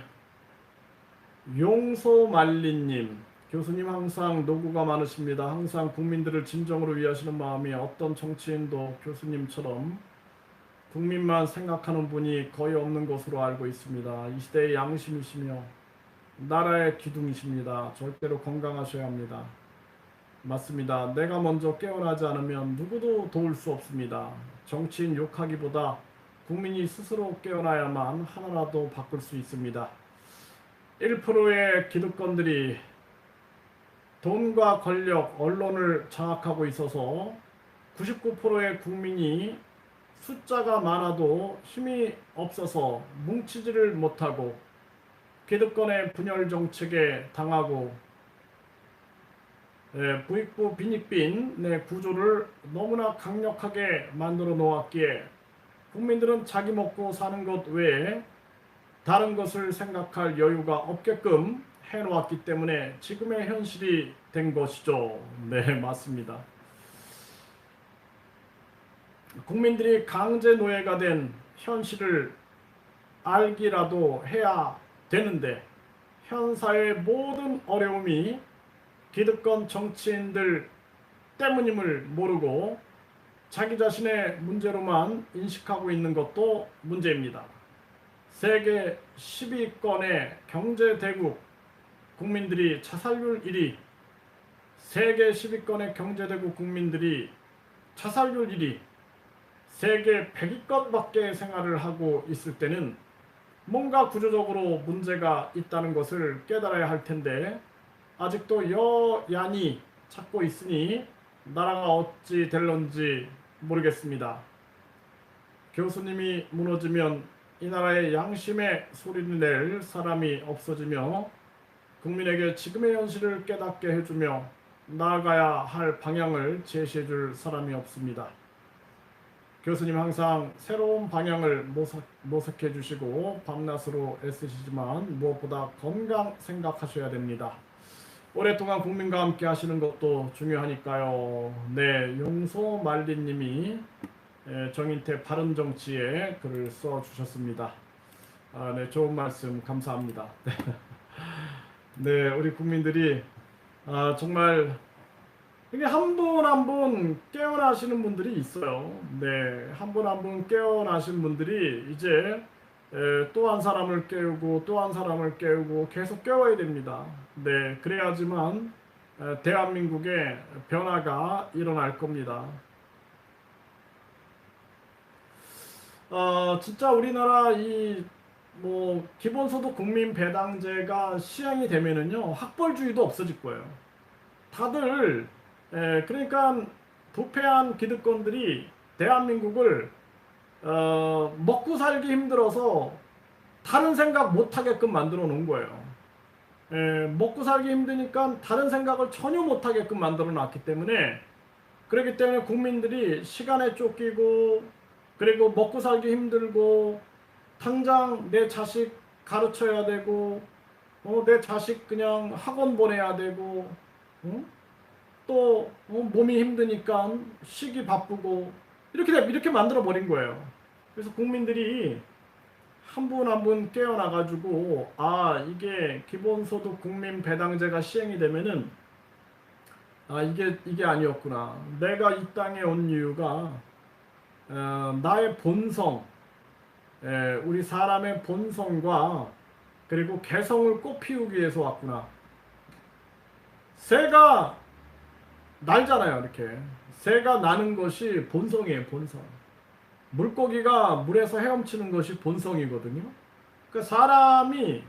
A: 용소말리님, 교수님 항상 노고가 많으십니다. 항상 국민들을 진정으로 위하시는 마음이 어떤 정치인도 교수님처럼 국민만 생각하는 분이 거의 없는 것으로 알고 있습니다. 이 시대의 양심이시며 나라의 기둥이십니다. 절대로 건강하셔야 합니다. 맞습니다. 내가 먼저 깨어나지 않으면 누구도 도울 수 없습니다. 정치인 욕하기보다 국민이 스스로 깨어나야만 하나라도 바꿀 수 있습니다. 1%의 기득권들이 돈과 권력, 언론을 장악하고 있어서 99%의 국민이 숫자가 많아도 힘이 없어서 뭉치지를 못하고 기득권의 분열 정책에 당하고 부익부 빈익빈 구조를 너무나 강력하게 만들어 놓았기에 국민들은 자기 먹고 사는 것 외에 다른 것을 생각할 여유가 없게끔 해놓았기 때문에 지금의 현실이 된 것이죠. 네, 맞습니다. 국민들이 강제 노예가 된 현실을 알기라도 해야 되는데 현사의 모든 어려움이 기득권 정치인들 때문임을 모르고 자기 자신의 문제로만 인식하고 있는 것도 문제입니다. 세계 10위권의 경제대국 국민들이 자살률 1위, 세계 10위권의 경제대국 국민들이 자살률 1위, 세계 100위권밖에 생활을 하고 있을 때는 뭔가 구조적으로 문제가 있다는 것을 깨달아야 할 텐데 아직도 여얀히 찾고 있으니 나라가 어찌 될런지 모르겠습니다. 교수님이 무너지면 이 나라의 양심의 소리를 낼 사람이 없어지며 국민에게 지금의 현실을 깨닫게 해주며 나아가야 할 방향을 제시해 줄 사람이 없습니다. 교수님 항상 새로운 방향을 모색해 주시고 밤낮으로 애쓰시지만 무엇보다 건강 생각하셔야 됩니다. 오랫동안 국민과 함께 하시는 것도 중요하니까요. 네, 용소말리님이 정인태 바른정치에 글을 써주셨습니다. 네, 좋은 말씀 감사합니다. 네, 우리 국민들이 정말 이게 한 분 한 분 깨어나시는 분들이 있어요. 네, 한 분 한 분 깨어나신 분들이 이제 또 한 사람을 깨우고 또 한 사람을 깨우고 계속 깨워야 됩니다. 네, 그래야지만 대한민국의 변화가 일어날 겁니다. 진짜 우리나라 기본소득 국민 배당제가 시행이 되면은요 학벌주의도 없어질 거예요. 다들 그러니까 부패한 기득권들이 대한민국을 먹고 살기 힘들어서 다른 생각 못하게끔 만들어 놓은 거예요. 먹고 살기 힘드니까 다른 생각을 전혀 못하게끔 만들어 놨기 때문에 그렇기 때문에 국민들이 시간에 쫓기고 그리고 먹고 살기 힘들고 당장 내 자식 가르쳐야 되고 내 자식 그냥 학원 보내야 되고 또 몸이 힘드니까 쉬기 바쁘고 이렇게 만들어 버린 거예요. 그래서 국민들이 한 분 한 분 깨어나가지고 이게 기본소득 국민 배당제가 시행이 되면은 이게 아니었구나. 내가 이 땅에 온 이유가 나의 본성, 우리 사람의 본성과 그리고 개성을 꽃피우기 위해서 왔구나. 새가 날잖아요. 이렇게 새가 나는 것이 본성이에요. 본성. 물고기가 물에서 헤엄치는 것이 본성이거든요. 그 사람이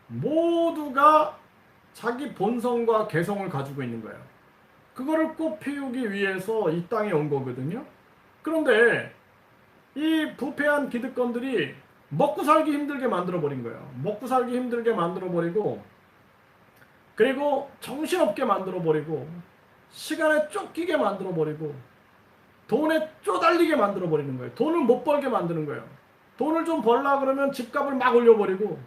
A: 모두가 자기 본성과 개성을 가지고 있는 거예요. 그거를 꽃피우기 위해서 이 땅에 온 거거든요. 그런데 이 부패한 기득권들이 먹고 살기 힘들게 만들어 버린 거예요. 먹고 살기 힘들게 만들어 버리고 그리고 정신없게 만들어 버리고 시간에 쫓기게 만들어 버리고 돈에 쪼달리게 만들어 버리는 거예요. 돈을 못 벌게 만드는 거예요. 돈을 좀 벌라 그러면 집값을 막 올려버리고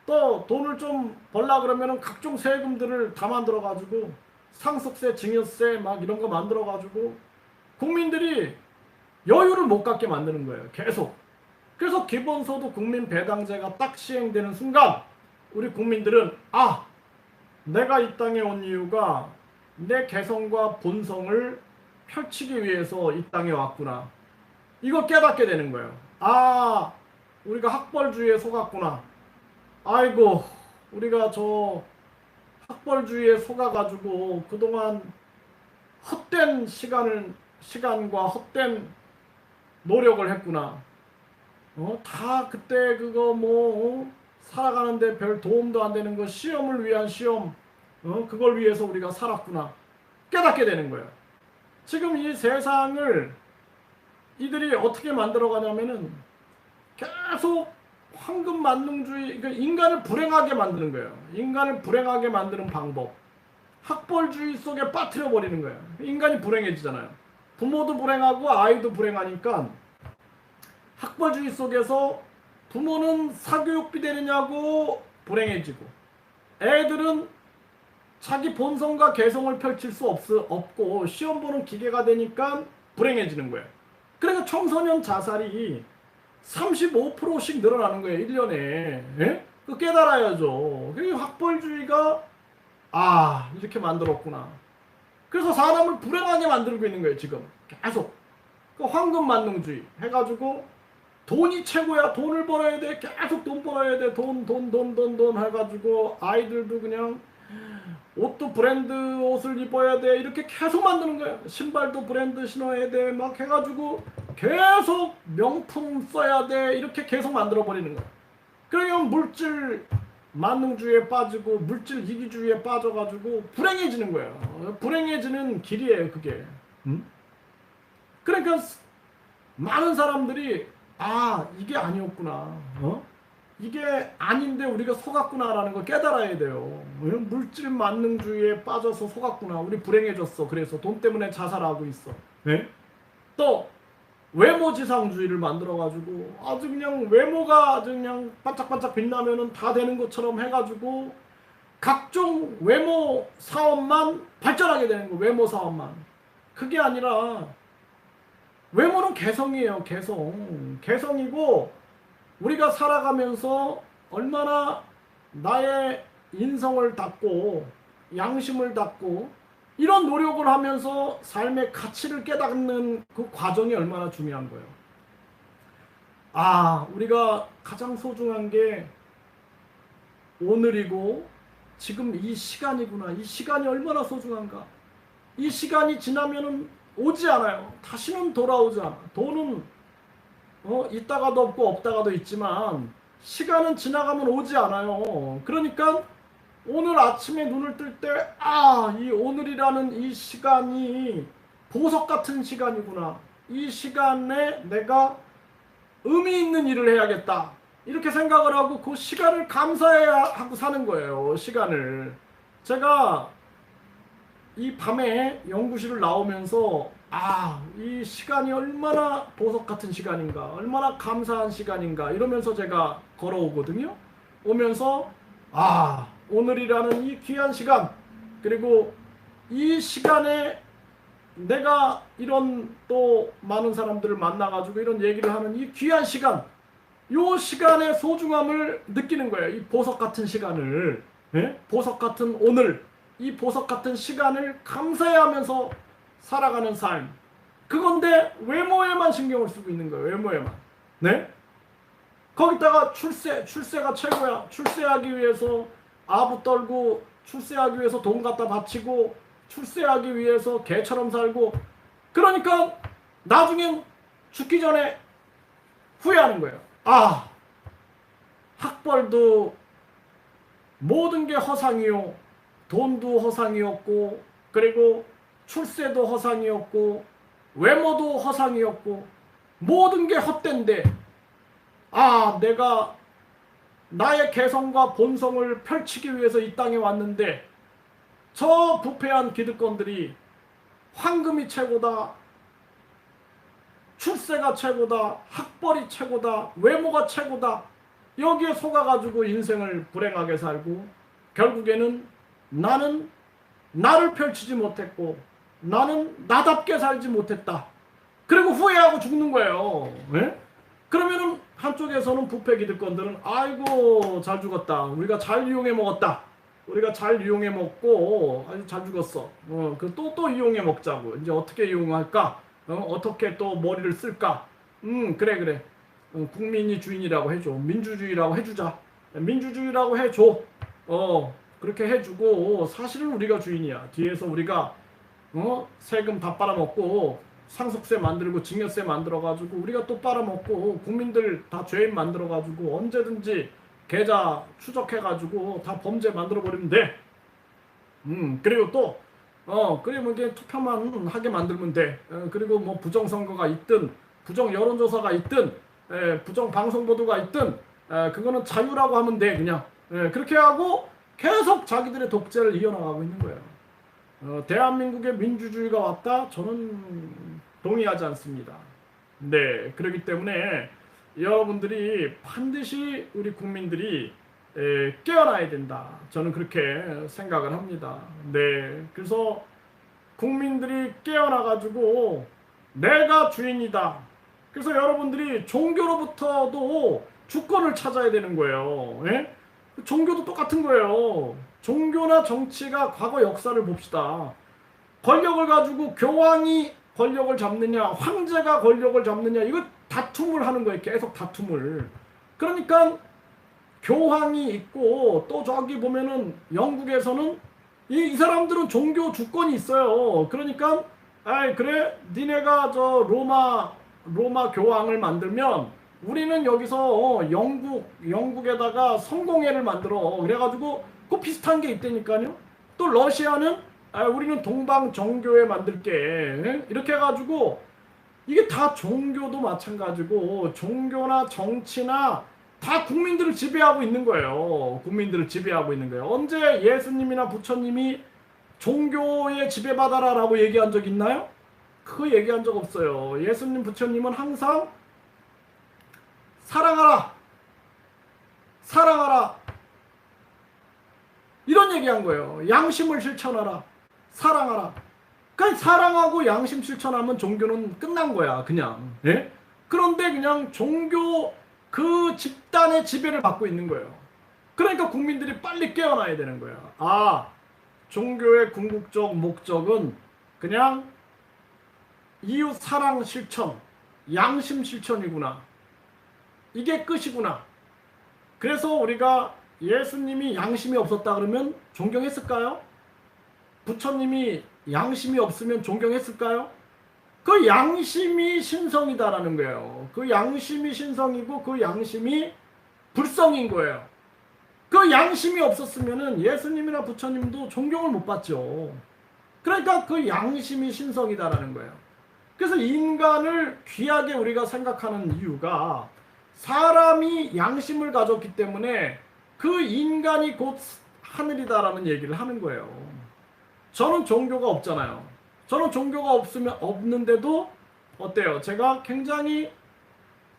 A: 또 돈을 좀 벌라 그러면 각종 세금들을 다 만들어 가지고 상속세, 증여세 막 이런 거 만들어 가지고 국민들이 여유를 못 갖게 만드는 거예요. 계속. 그래서 기본소득 국민 배당제가 딱 시행되는 순간 우리 국민들은 내가 이 땅에 온 이유가 내 개성과 본성을 펼치기 위해서 이 땅에 왔구나. 이걸 깨닫게 되는 거예요. 우리가 학벌주의에 속았구나. 아이고, 우리가 저 학벌주의에 속아가지고 그동안 헛된 시간과 헛된 노력을 했구나. 다 그때 그거 살아가는데 별 도움도 안 되는 거 시험을 위한 시험, 그걸 위해서 우리가 살았구나. 깨닫게 되는 거예요. 지금 이 세상을 이들이 어떻게 만들어가냐면은 계속 황금 만능주의, 그러니까 인간을 불행하게 만드는 거예요. 인간을 불행하게 만드는 방법. 학벌주의 속에 빠뜨려 버리는 거예요. 인간이 불행해지잖아요. 부모도 불행하고 아이도 불행하니까 학벌주의 속에서 부모는 사교육비 되느냐고 불행해지고 애들은 자기 본성과 개성을 펼칠 수 없고 시험 보는 기계가 되니까 불행해지는 거예요. 그러니까 청소년 자살이 35%씩 늘어나는 거예요. 1년에. 예? 그 깨달아야죠. 학벌주의가 이렇게 만들었구나. 그래서 사람을 불행하게 만들고 있는 거예요. 지금 계속. 그 황금 만능주의 해가지고 돈이 최고야. 돈을 벌어야 돼. 계속 돈 벌어야 돼. 돈 해가지고 아이들도 그냥 옷도 브랜드 옷을 입어야 돼. 이렇게 계속 만드는 거예요. 신발도 브랜드 신어야 돼. 막 해가지고 계속 명품 써야 돼. 이렇게 계속 만들어 버리는 거예요. 그러면 물질 만능주의에 빠지고 물질 이기주의에 빠져가지고 불행해지는 거예요. 불행해지는 길이에요, 그게. 그러니까 많은 사람들이 이게 아니었구나. 이게 아닌데 우리가 속았구나라는 걸 깨달아야 돼요. 물질 만능주의에 빠져서 속았구나. 우리 불행해졌어. 그래서 돈 때문에 자살하고 있어. 네? 또 외모지상주의를 만들어가지고 아주 그냥 외모가 아주 그냥 반짝반짝 빛나면은 다 되는 것처럼 해가지고 각종 외모 사업만 발전하게 되는 거. 외모 사업만. 그게 아니라 외모는 개성이에요. 개성이고 우리가 살아가면서 얼마나 나의 인성을 닦고 양심을 닦고 이런 노력을 하면서 삶의 가치를 깨닫는 그 과정이 얼마나 중요한 거예요. 우리가 가장 소중한 게 오늘이고 지금 이 시간이구나. 이 시간이 얼마나 소중한가. 이 시간이 지나면은 오지 않아요. 다시는 돌아오지 않아. 돈은 있다가도 없고 없다가도 있지만 시간은 지나가면 오지 않아요. 그러니까 오늘 아침에 눈을 뜰 때 이 오늘이라는 이 시간이 보석 같은 시간이구나. 이 시간에 내가 의미 있는 일을 해야겠다. 이렇게 생각을 하고 그 시간을 감사해야 하고 사는 거예요. 시간을. 제가 이 밤에 연구실을 나오면서 이 시간이 얼마나 보석 같은 시간인가, 얼마나 감사한 시간인가 이러면서 제가 걸어오거든요. 오면서 오늘이라는 이 귀한 시간, 그리고 이 시간에 내가 이런 또 많은 사람들을 만나가지고 이런 얘기를 하는 이 귀한 시간, 요 시간의 소중함을 느끼는 거예요. 이 보석 같은 시간을, 보석 같은 오늘, 이 보석 같은 시간을 감사해하면서 살아가는 삶. 그건데 외모에만 신경을 쓰고 있는 거예요. 외모에만. 네? 거기다가 출세가 최고야. 출세하기 위해서 아부 떨고, 출세하기 위해서 돈 갖다 바치고, 출세하기 위해서 개처럼 살고, 그러니까 나중엔 죽기 전에 후회하는 거예요. 학벌도 모든 게 허상이요. 돈도 허상이었고, 그리고 출세도 허상이었고, 외모도 허상이었고, 모든 게 헛된데, 내가 나의 개성과 본성을 펼치기 위해서 이 땅에 왔는데, 저 부패한 기득권들이 황금이 최고다, 출세가 최고다, 학벌이 최고다, 외모가 최고다, 여기에 속아가지고 인생을 불행하게 살고, 결국에는 나는 나를 펼치지 못했고 나는 나답게 살지 못했다. 그리고 후회하고 죽는 거예요. 네? 그러면은 한쪽에서는 부패 기득권들은 아이고 잘 죽었다. 우리가 잘 이용해 먹었다. 우리가 잘 이용해 먹고 아주 잘 죽었어. 또 이용해 먹자고. 이제 어떻게 이용할까? 어떻게 또 머리를 쓸까? 그래. 국민이 주인이라고 해줘. 민주주의라고 해주자. 민주주의라고 해줘. 그렇게 해주고 사실은 우리가 주인이야. 뒤에서 우리가 세금 다 빨아먹고 상속세 만들고 증여세 만들어가지고 우리가 또 빨아먹고 국민들 다 죄인 만들어가지고 언제든지 계좌 추적해가지고 다 범죄 만들어버리면 돼. 그리고 또 그리고 이게 투표만 하게 만들면 돼. 그리고 뭐 부정선거가 있든 부정 여론조사가 있든 부정 방송보도가 있든 그거는 자유라고 하면 돼. 그냥 그렇게 하고 계속 자기들의 독재를 이어나가고 있는 거예요. 대한민국의 민주주의가 왔다? 저는 동의하지 않습니다. 네, 그렇기 때문에 여러분들이 반드시 우리 국민들이 깨어나야 된다. 저는 그렇게 생각을 합니다. 네, 그래서 국민들이 깨어나가지고 내가 주인이다. 그래서 여러분들이 종교로부터도 주권을 찾아야 되는 거예요. 예? 종교도 똑같은 거예요. 종교나 정치가 과거 역사를 봅시다. 권력을 가지고 교황이 권력을 잡느냐, 황제가 권력을 잡느냐, 이거 다툼을 하는 거예요. 계속 다툼을. 그러니까 교황이 있고 또 저기 보면은 영국에서는 이 사람들은 종교 주권이 있어요. 그러니까 그래 니네가 저 로마 교황을 만들면 우리는 여기서 영국에다가 성공회를 만들어. 그래가지고 그 비슷한 게 있다니까요. 또 러시아는 우리는 동방 정교회 만들게. 이렇게 해가지고 이게 다 종교도 마찬가지고 종교나 정치나 다 국민들을 지배하고 있는 거예요. 국민들을 지배하고 있는 거예요. 언제 예수님이나 부처님이 종교에 지배받아라라고 얘기한 적 있나요? 그거 얘기한 적 없어요. 예수님, 부처님은 항상 사랑하라, 사랑하라 이런 얘기한 거예요. 양심을 실천하라, 사랑하라. 그러니까 사랑하고 양심 실천하면 종교는 끝난 거야, 그냥. 예? 그런데 그냥 종교 그 집단의 지배를 받고 있는 거예요. 그러니까 국민들이 빨리 깨어나야 되는 거야. 아, 종교의 궁극적 목적은 그냥 이웃 사랑 실천, 양심 실천이구나. 이게 끝이구나. 그래서 우리가 예수님이 양심이 없었다 그러면 존경했을까요? 부처님이 양심이 없으면 존경했을까요? 그 양심이 신성이다라는 거예요. 그 양심이 신성이고 그 양심이 불성인 거예요. 그 양심이 없었으면은 예수님이나 부처님도 존경을 못 받죠. 그러니까 그 양심이 신성이다라는 거예요. 그래서 인간을 귀하게 우리가 생각하는 이유가 사람이 양심을 가졌기 때문에 그 인간이 곧 하늘이다라는 얘기를 하는 거예요. 저는 종교가 없잖아요. 저는 종교가 없는데도 어때요? 제가 굉장히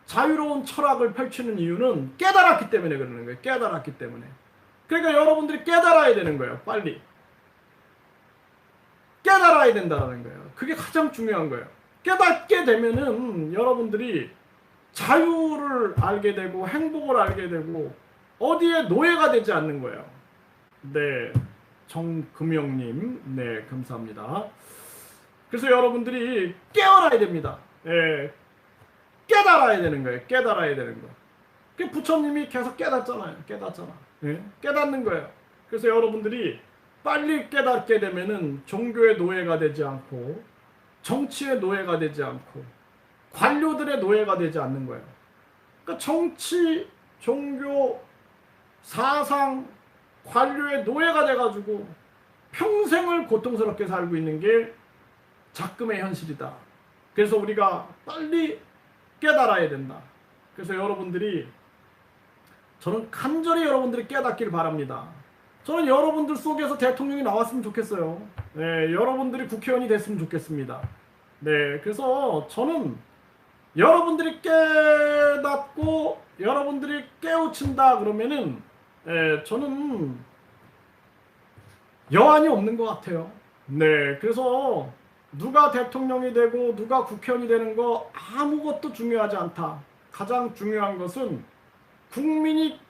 A: 자유로운 철학을 펼치는 이유는 깨달았기 때문에 그러는 거예요. 깨달았기 때문에. 그러니까 여러분들이 깨달아야 되는 거예요. 빨리. 깨달아야 된다는 거예요. 그게 가장 중요한 거예요. 깨닫게 되면은 여러분들이 자유를 알게 되고 행복을 알게 되고 어디에 노예가 되지 않는 거예요. 네, 정금영님, 네, 감사합니다. 그래서 여러분들이 깨어나야 됩니다. 예, 깨달아야 되는 거예요. 깨달아야 되는 거. 그 부처님이 계속 깨닫잖아요. 깨닫잖아. 예? 깨닫는 거예요. 그래서 여러분들이 빨리 깨닫게 되면은 종교의 노예가 되지 않고 정치의 노예가 되지 않고 관료들의 노예가 되지 않는 거예요. 그러니까 정치, 종교, 사상, 관료의 노예가 돼가지고 평생을 고통스럽게 살고 있는 게 작금의 현실이다. 그래서 우리가 빨리 깨달아야 된다. 그래서 여러분들이 저는 간절히 여러분들이 깨닫기를 바랍니다. 저는 여러분들 속에서 대통령이 나왔으면 좋겠어요. 네, 여러분들이 국회의원이 됐으면 좋겠습니다. 네, 그래서 저는 여러분들이 깨닫고 여러분들이 깨우친다 그러면은 저는 여한이 없는 것 같아요. 네, 그래서 누가 대통령이 되고 누가 국회의원이 되는 거 아무것도 중요하지 않다. 가장 중요한 것은 국민이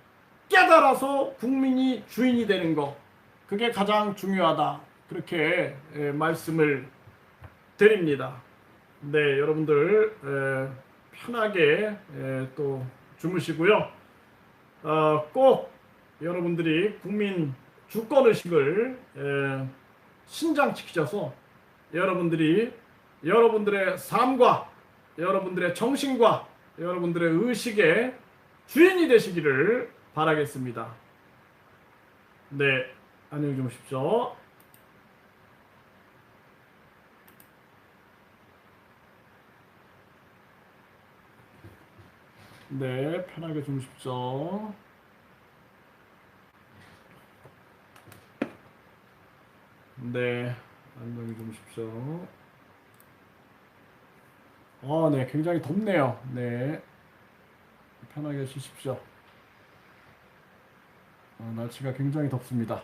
A: 깨달아서 국민이 주인이 되는 거. 그게 가장 중요하다. 그렇게 말씀을 드립니다. 네, 여러분들 편하게 또 주무시고요. 꼭 여러분들이 국민 주권의식을 신장시키셔서 여러분들이 여러분들의 삶과 여러분들의 정신과 여러분들의 의식의 주인이 되시기를 바라겠습니다. 네, 안녕히 주무십시오. 네, 편하게 주무십시오. 네, 안녕히 주무십시오. 네, 굉장히 덥네요. 네, 편하게 쉬십시오. 날씨가 굉장히 덥습니다.